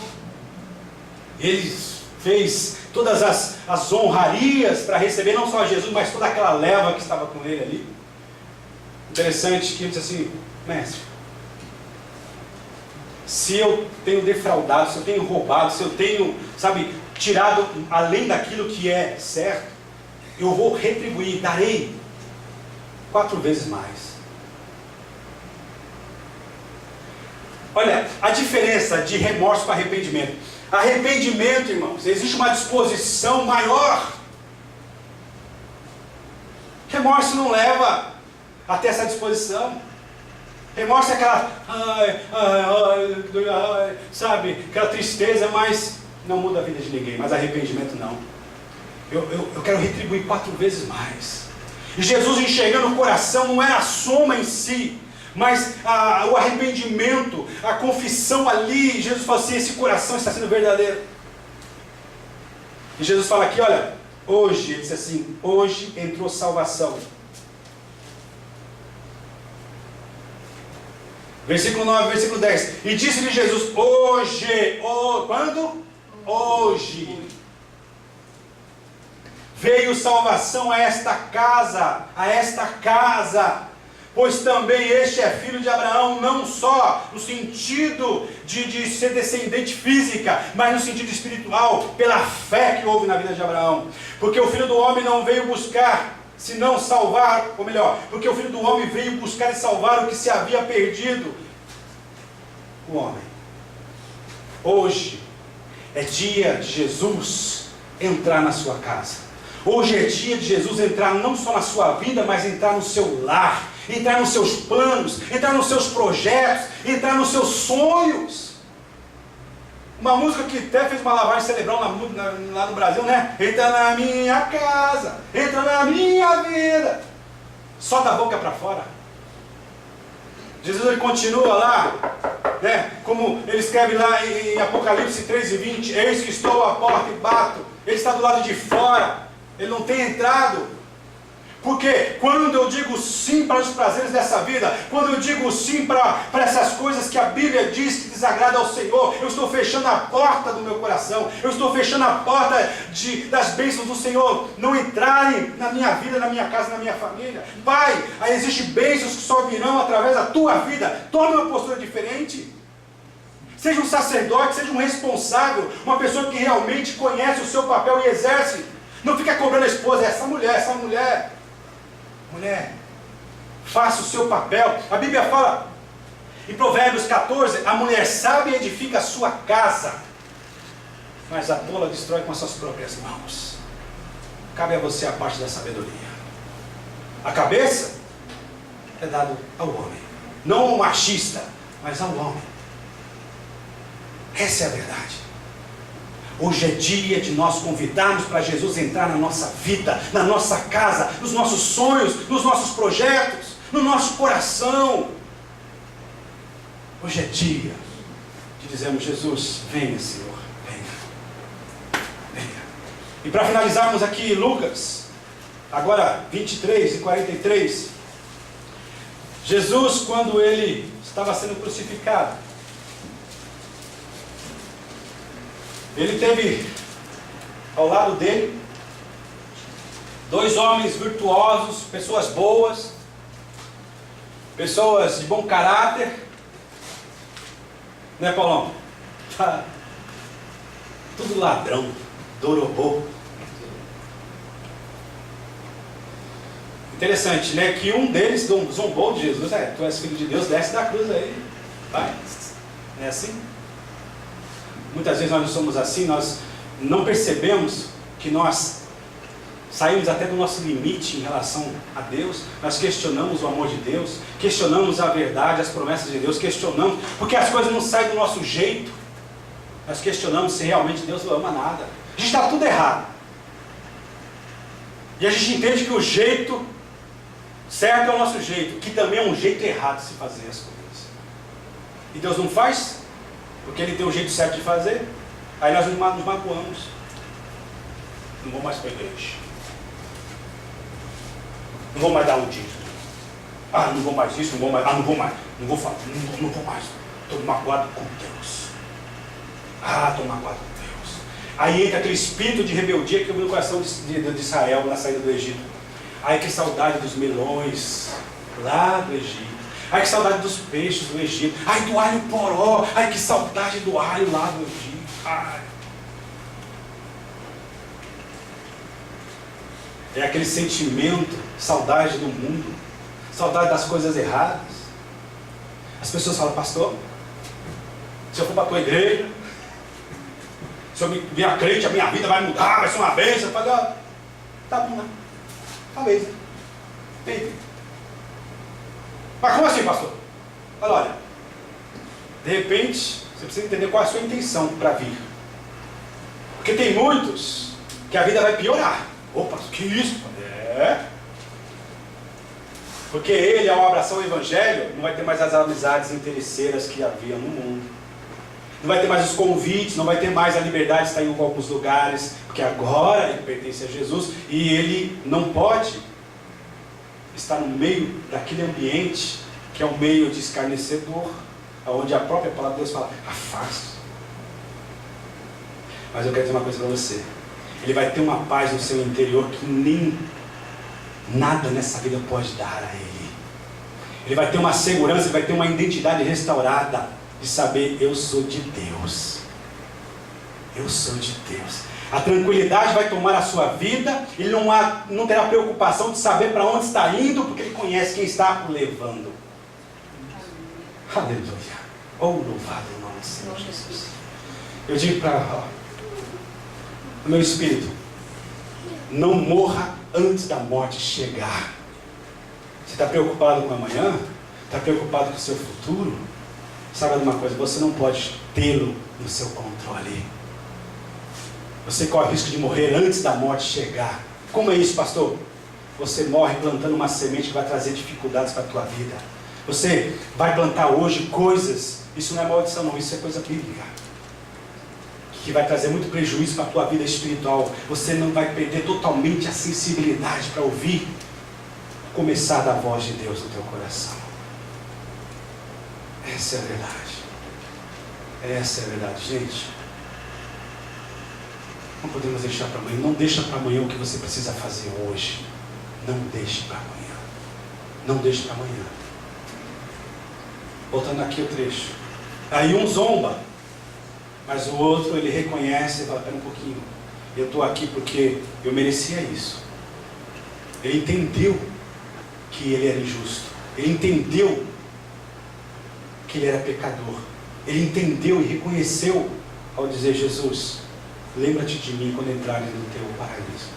ele fez todas as honrarias para receber não só Jesus, mas toda aquela leva que estava com ele ali. Interessante que ele disse assim: mestre, se eu tenho defraudado, se eu tenho roubado, se eu tenho, tirado além daquilo que é certo, eu vou retribuir, darei 4 vezes mais. Olha, a diferença de remorso para arrependimento. Arrependimento, irmãos, existe uma disposição maior. Remorso não leva até essa disposição. Remorso é aquela, aquela tristeza, mas não muda a vida de ninguém. Mas arrependimento não. Eu quero retribuir 4 vezes mais. E Jesus, enxergando o coração, não era a soma em si, mas o arrependimento, a confissão ali. Jesus fala assim: esse coração está sendo verdadeiro. E Jesus fala aqui, olha, hoje, ele disse assim: hoje entrou salvação. Versículo 9, versículo 10. E disse-lhe Jesus: hoje, quando? Hoje veio salvação a esta casa, pois também este é filho de Abraão, não só no sentido de ser descendente física, mas no sentido espiritual, pela fé que houve na vida de Abraão. Porque o Filho do Homem não veio buscar, senão salvar, ou melhor, porque o Filho do Homem veio buscar e salvar o que se havia perdido. O homem. Hoje é dia de Jesus entrar na sua casa. Hoje é dia de Jesus entrar não só na sua vida, mas entrar no seu lar, entrar nos seus planos, entrar nos seus projetos, entrar nos seus sonhos. Uma música que até fez uma lavagem cerebral lá no Brasil, né? Entra na minha casa, entra na minha vida. Só da boca para fora. Jesus, ele continua lá né? Como ele escreve lá em Apocalipse 13:20, eis que estou à porta e bato. Ele está do lado de fora, ele não tem entrado. Porque quando eu digo sim para os prazeres dessa vida, quando eu digo sim para essas coisas que a Bíblia diz que desagrada ao Senhor, eu estou fechando a porta do meu coração, eu estou fechando a porta das bênçãos do Senhor não entrarem na minha vida, na minha casa, na minha família. Pai, aí existem bênçãos que só virão através da tua vida. Tome uma postura diferente. Seja um sacerdote, seja um responsável, uma pessoa que realmente conhece o seu papel e exerce. Não fica cobrando a esposa, essa mulher. Mulher, faça o seu papel. A Bíblia fala em Provérbios 14, a mulher sábia edifica a sua casa, mas a tola destrói com as suas próprias mãos. Cabe a você a parte da sabedoria. A cabeça é dada ao homem, não ao machista, mas ao homem. Essa é a verdade. Hoje é dia de nós convidarmos para Jesus entrar na nossa vida, na nossa casa, nos nossos sonhos, nos nossos projetos, no nosso coração. Hoje é dia de dizermos: Jesus, venha, Senhor, venha. E para finalizarmos aqui, Lucas, agora 23:43, Jesus, quando ele estava sendo crucificado, ele teve ao lado dele 2 homens virtuosos, pessoas boas, pessoas de bom caráter, né, Paulão? Tudo ladrão, dorobô. Interessante, né? Que um deles zombou de Jesus. Tu és filho de Deus, desce da cruz aí, vai. Não é assim? Muitas vezes nós não somos assim, nós não percebemos que nós saímos até do nosso limite em relação a Deus. Nós questionamos o amor de Deus, questionamos a verdade, as promessas de Deus, questionamos, porque as coisas não saem do nosso jeito. Nós questionamos se realmente Deus não ama nada. A gente está tudo errado. E a gente entende que o jeito certo é o nosso jeito, que também é um jeito errado de se fazer as coisas. E Deus não faz? Porque Ele tem um jeito certo de fazer. Aí nós nos magoamos. Não vou mais para a igreja. Não vou mais dar um dízimo. Não vou mais isso, não vou mais. Não vou mais. Não vou falar. Não vou mais. Estou magoado com Deus. Estou magoado com Deus. Aí entra aquele espírito de rebeldia que eu vi no coração de Israel na saída do Egito. Ai, que saudade dos melões lá do Egito. Ai, que saudade dos peixes do Egito. Ai, do alho poró. Ai, que saudade do alho lá do Egito. Ai. É aquele sentimento, saudade do mundo, saudade das coisas erradas. As pessoas falam: pastor, se eu for para a tua igreja, se eu virar crente, a minha vida vai mudar, vai ser uma bênção. Eu falo: tá bom, né? Talvez. Tem. Mas como assim, pastor? Olha, de repente, você precisa entender qual é a sua intenção para vir. Porque tem muitos que a vida vai piorar. Opa, que isso? Porque ele, ao abraçar o Evangelho, não vai ter mais as amizades interesseiras que havia no mundo. Não vai ter mais os convites, não vai ter mais a liberdade de estar em alguns lugares, porque agora ele pertence a Jesus e ele não pode estar no meio daquele ambiente que é um meio de escarnecedor, onde a própria palavra de Deus fala: afaste. Mas eu quero dizer uma coisa para você: ele vai ter uma paz no seu interior que nem nada nessa vida pode dar a ele. Ele vai ter uma segurança, ele vai ter uma identidade restaurada de saber: eu sou de Deus. Eu sou de Deus. A tranquilidade vai tomar a sua vida. Ele não terá preocupação de saber para onde está indo, porque ele conhece quem está o levando. Aleluia. Louvado o nome do Senhor Jesus. Eu digo para o meu espírito: não morra antes da morte chegar. Você está preocupado com amanhã? Está preocupado com o seu futuro? Sabe de uma coisa? Você não pode tê-lo no seu controle. Você corre o risco de morrer antes da morte chegar. Como é isso, pastor? Você morre plantando uma semente que vai trazer dificuldades para a tua vida. Você vai plantar hoje coisas, isso não é maldição não, isso é coisa bíblica, que vai trazer muito prejuízo para a tua vida espiritual. Você não vai perder totalmente a sensibilidade para ouvir, começar da voz de Deus no teu coração. Essa é a verdade. Essa é a verdade, gente. Não podemos deixar para amanhã. Não deixa para amanhã o que você precisa fazer hoje. Não deixe para amanhã. Não deixe para amanhã. Voltando aqui o trecho. Aí um zomba, mas o outro ele reconhece e fala, pera um pouquinho, eu estou aqui porque eu merecia isso. Ele entendeu que ele era injusto. Ele entendeu que ele era pecador. Ele entendeu e reconheceu ao dizer, Jesus, lembra-te de mim quando entrares no teu paraíso.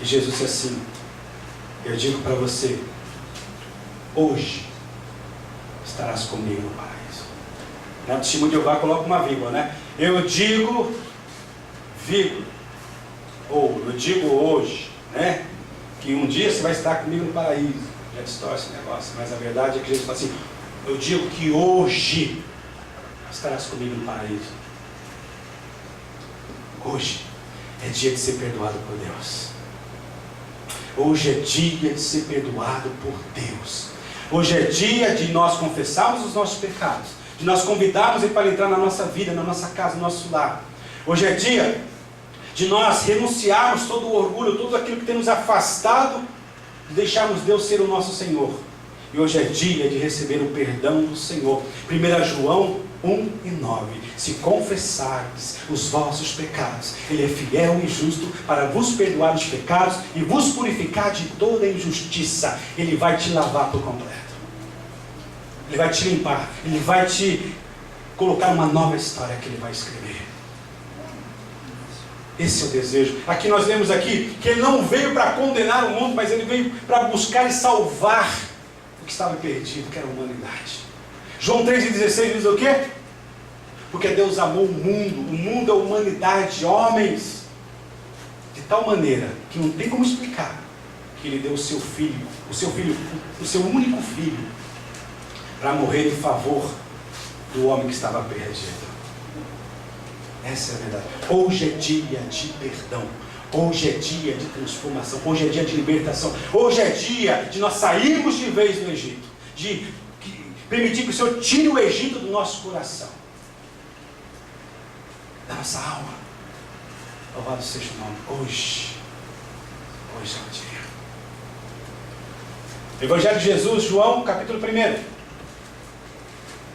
E Jesus disse assim, eu digo para você, hoje estarás comigo no paraíso. No testemunho de Jeová coloca uma vírgula, né? Eu digo, vírgula, ou eu digo hoje, né? Que um dia você vai estar comigo no paraíso. Já distorce esse negócio, mas a verdade é que Jesus fala assim, eu digo que hoje estarás comigo no paraíso. Hoje é dia de ser perdoado por Deus. Hoje é dia de ser perdoado por Deus. Hoje é dia de nós confessarmos os nossos pecados, de nós convidarmos Ele para entrar na nossa vida, na nossa casa, no nosso lar. Hoje é dia de nós renunciarmos todo o orgulho, tudo aquilo que tem nos afastado, de deixarmos Deus ser o nosso Senhor. E hoje é dia de receber o perdão do Senhor. 1 João 1:9. Se confessardes os vossos pecados, Ele é fiel e justo para vos perdoar os pecados e vos purificar de toda injustiça. Ele vai te lavar por completo. Ele vai te limpar. Ele vai te colocar uma nova história que Ele vai escrever. Esse é o desejo. Aqui nós lemos aqui que Ele não veio para condenar o mundo, mas Ele veio para buscar e salvar o que estava perdido, que era a humanidade. João 3,16 diz o quê? Porque Deus amou o mundo é a humanidade, homens, de tal maneira que não tem como explicar, que Ele deu o seu filho, o seu único filho, para morrer em favor do homem que estava perdido. Essa é a verdade. Hoje é dia de perdão. Hoje é dia de transformação. Hoje é dia de libertação. Hoje é dia de nós sairmos de vez do Egito. De permitir que o Senhor tire o Egito do nosso coração. Da nossa alma. Louvado seja o nome. Hoje é o dia. Evangelho de Jesus, João, capítulo 1.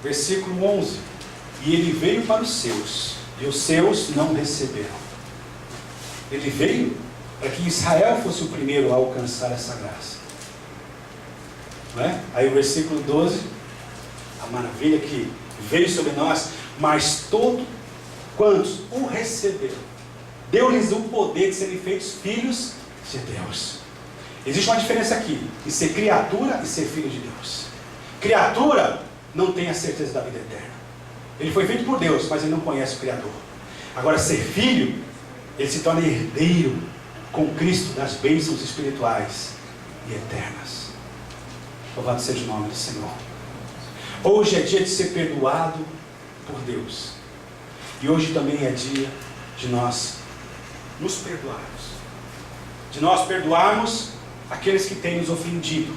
Versículo 11. E Ele veio para os seus, e os seus não receberam. Ele veio para que Israel fosse o primeiro a alcançar essa graça. Não é? Aí o versículo 12, a maravilha que veio sobre nós, mas todos quantos o receberam, deu-lhes o poder de serem feitos filhos de Deus. Existe uma diferença aqui, em ser criatura e ser filho de Deus. Criatura não tem a certeza da vida eterna. Ele foi feito por Deus, mas ele não conhece o Criador. Agora, ser filho, ele se torna herdeiro com Cristo das bênçãos espirituais e eternas. Louvado seja o nome do Senhor. Hoje é dia de ser perdoado por Deus. E hoje também é dia de nós nos perdoarmos. De nós perdoarmos aqueles que têm nos ofendido,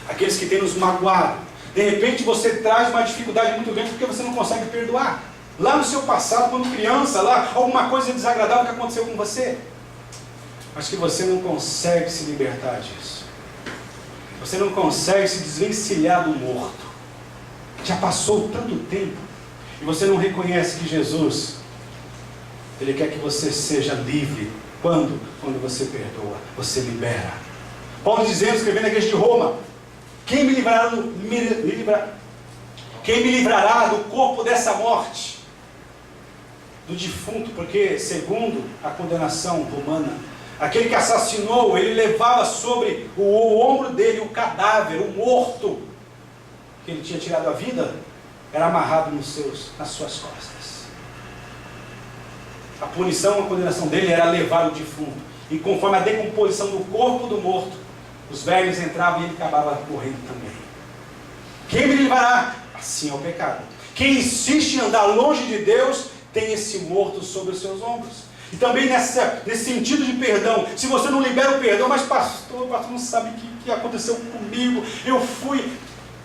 aqueles que têm nos magoado. De repente você traz uma dificuldade muito grande porque você não consegue perdoar. Lá no seu passado, quando criança, lá, alguma coisa desagradável que aconteceu com você. Mas que você não consegue se libertar disso. Você não consegue se desvencilhar do morto. Já passou tanto tempo. E você não reconhece que Jesus, Ele quer que você seja livre. Quando? Quando você perdoa, você libera. Paulo dizendo, escrevendo na igreja de Roma, quem me livrará do corpo dessa morte? Do defunto, porque segundo a condenação romana, aquele que assassinou, ele levava sobre o ombro dele o cadáver, o morto, que ele tinha tirado a vida, era amarrado nas suas costas. A punição, a condenação dele era levar o defunto, e conforme a decomposição do corpo do morto, Os vermes entravam e ele acabava morrendo também. Quem me livrará? Assim é o pecado. Quem insiste em andar longe de Deus tem esse morto sobre os seus ombros. E também nesse sentido de perdão, se você não libera o perdão, mas pastor não sabe o que aconteceu comigo, eu fui.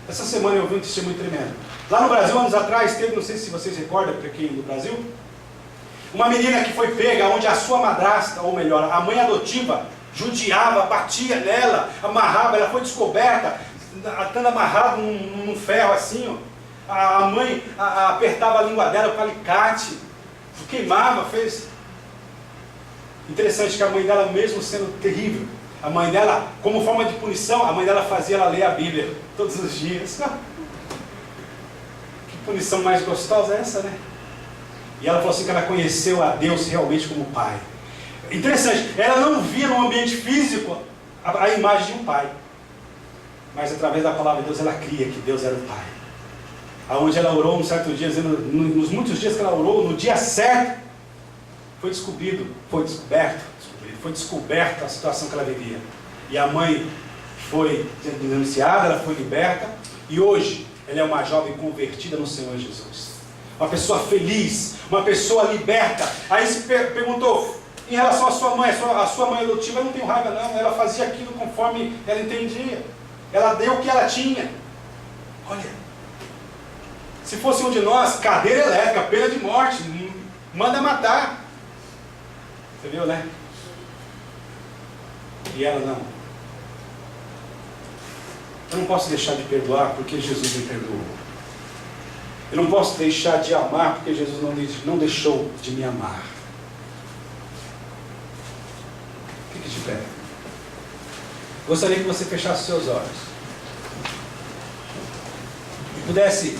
Essa semana eu vi um testemunho tremendo. Lá no Brasil, anos atrás, teve, não sei se vocês recordam, para quem do Brasil, uma menina que foi pega, onde a sua madrasta, ou melhor, a mãe adotiva, judiava, batia nela, amarrava, ela foi descoberta, estando amarrada num ferro assim, ó. A mãe apertava a língua dela com alicate, queimava, fez. Interessante que a mãe dela, mesmo sendo terrível, a mãe dela, como forma de punição, a mãe dela fazia ela ler a Bíblia todos os dias. Que punição mais gostosa é essa, né? E ela falou assim que ela conheceu a Deus realmente como pai. Interessante, ela não via no ambiente físico a imagem de um pai, mas através da palavra de Deus ela cria que Deus era o pai. Aonde ela orou um certo dia, dizendo, nos muitos dias que ela orou, no dia certo, foi descoberta a situação que ela vivia. E a mãe foi denunciada, ela foi liberta, e hoje ela é uma jovem convertida no Senhor Jesus. Uma pessoa feliz, uma pessoa liberta. Aí se perguntou, em relação à sua mãe, a sua mãe adotiva, eu não tenho raiva não, ela fazia aquilo conforme ela entendia. Ela deu o que ela tinha. Olha, se fosse um de nós, cadeira elétrica, pena de morte, manda matar. Você viu, né? E ela não. Eu não posso deixar de perdoar porque Jesus me perdoou. Eu não posso deixar de amar porque Jesus não deixou de me amar. Fique de pé. Gostaria que você fechasse seus olhos e pudesse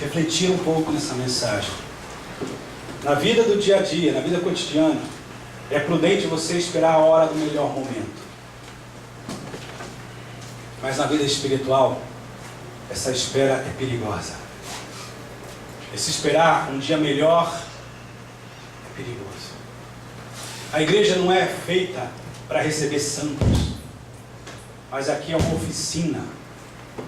refletir um pouco nessa mensagem. Na vida do dia a dia, na vida cotidiana, é prudente você esperar a hora do melhor momento. Mas na vida espiritual, essa espera é perigosa. Esse esperar um dia melhor é perigoso. A igreja não é feita para receber santos, mas aqui é uma oficina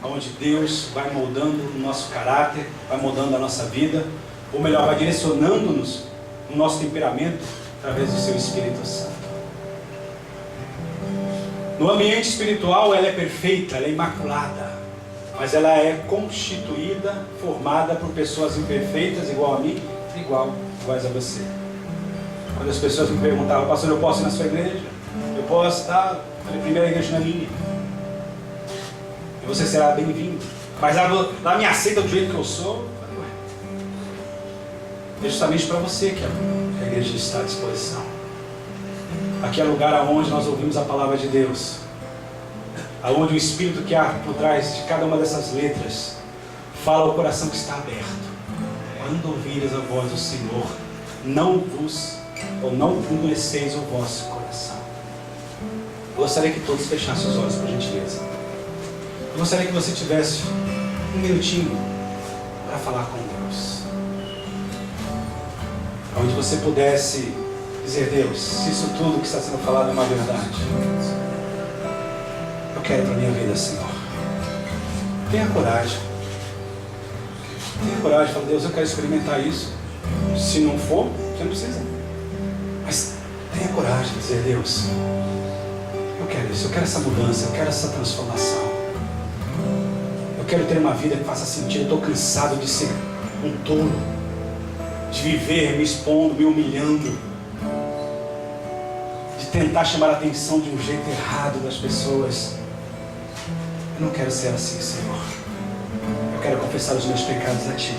onde Deus vai moldando o nosso caráter, vai moldando a nossa vida, ou melhor, vai direcionando-nos no nosso temperamento através do seu Espírito Santo. No ambiente espiritual ela é perfeita, ela é imaculada, mas ela é constituída, formada por pessoas imperfeitas, igual a mim, iguais a você. Quando as pessoas me perguntavam, pastor, eu posso ir na sua igreja? Eu posso estar? A primeira igreja na minha. E você será bem-vindo. Mas lá me aceita do jeito que eu sou. É justamente para você que a igreja está à disposição. Aqui é o lugar onde nós ouvimos a palavra de Deus, aonde o Espírito que há por trás de cada uma dessas letras fala ao coração que está aberto. Quando ouvires a voz do Senhor, não endureceis o vosso coração. Eu gostaria que todos fechassem os olhos, por gentileza. Eu gostaria que você tivesse um minutinho para falar com Deus, onde você pudesse dizer, Deus, se isso tudo que está sendo falado é uma verdade, eu quero para a minha vida, Senhor. Tenha coragem. Tenha coragem, fala, Deus, eu quero experimentar isso. Se não for, você não precisa. Mas tenha coragem de dizer, Deus, eu quero isso, eu quero essa mudança, eu quero essa transformação. Eu quero ter uma vida que faça sentido. Eu estou cansado de ser um tolo, de viver me expondo, me humilhando, de tentar chamar a atenção de um jeito errado das pessoas. Eu não quero ser assim, Senhor. Eu quero confessar os meus pecados a Ti.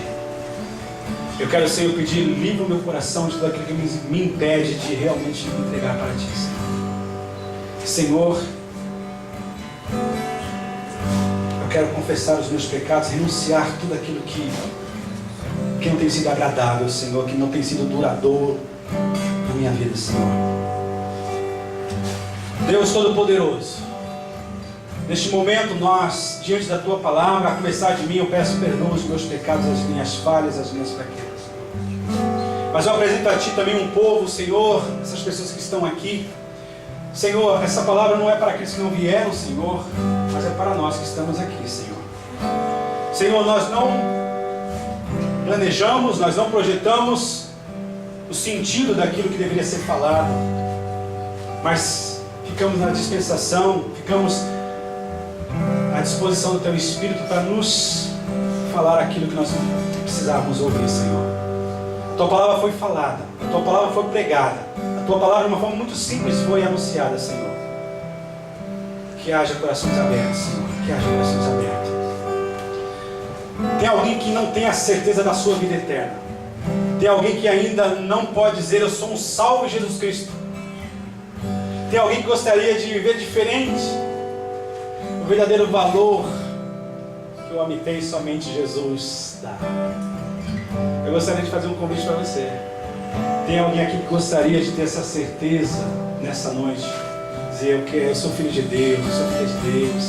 Eu quero, Senhor, pedir, livra o meu coração de tudo aquilo que me impede de realmente me entregar para Ti, Senhor. Senhor, eu quero confessar os meus pecados, renunciar tudo aquilo que não tem sido agradável, Senhor, que não tem sido duradouro na minha vida, Senhor. Deus Todo-Poderoso, neste momento nós, diante da Tua Palavra, a começar de mim, eu peço perdão os meus pecados, as minhas falhas, as minhas fraquezas. Mas eu apresento a Ti também um povo, Senhor, essas pessoas que estão aqui, Senhor, essa palavra não é para aqueles que não vieram, Senhor, mas é para nós que estamos aqui, Senhor. Senhor, nós não planejamos, nós não projetamos o sentido daquilo que deveria ser falado, mas ficamos na dispensação, ficamos à disposição do Teu Espírito para nos falar aquilo que nós precisávamos ouvir, Senhor. A Tua palavra foi falada, a Tua palavra foi pregada, a Tua palavra de uma forma muito simples foi anunciada, Senhor. Que haja corações abertos, Senhor, que haja corações abertos. Tem alguém que não tem a certeza da sua vida eterna. Tem alguém que ainda não pode dizer: eu sou um salvo em Jesus Cristo. Tem alguém que gostaria de viver diferente. O verdadeiro valor que o homem tem somente Jesus dá. Eu gostaria de fazer um convite para você. Tem alguém aqui que gostaria de ter essa certeza nessa noite? Dizer: eu sou filho de Deus, eu sou filho de Deus,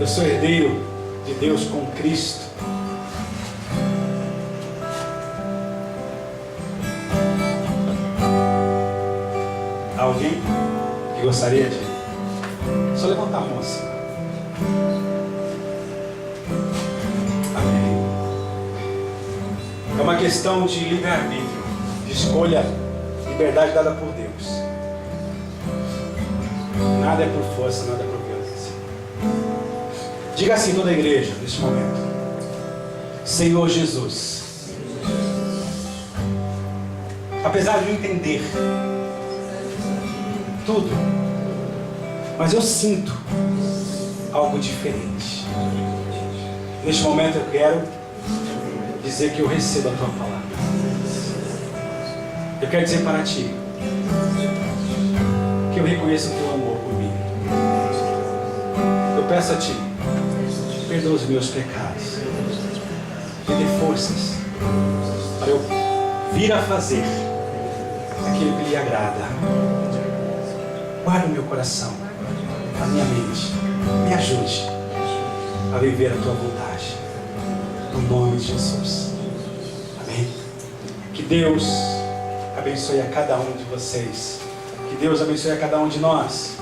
eu sou herdeiro de Deus com Cristo. Alguém que gostaria de? Só levantar a mão assim. Amém. É uma questão de livre-arbítrio, de escolha, liberdade dada por Deus. Nada é por força, nada é por violência. Diga assim toda a igreja neste momento: Senhor Jesus, apesar de eu entender tudo, mas eu sinto algo diferente. Neste momento eu quero dizer que eu recebo a Tua palavra. Eu quero dizer para Ti que eu reconheço o Teu amor por mim. Eu peço a Ti, perdoa os meus pecados, me dê forças para eu vir a fazer aquilo que lhe agrada. Guarda o meu coração, a minha mente, me ajude a viver a Tua vontade, no nome de Jesus. Amém. Que Deus abençoe a cada um de vocês. Que Deus abençoe a cada um de nós.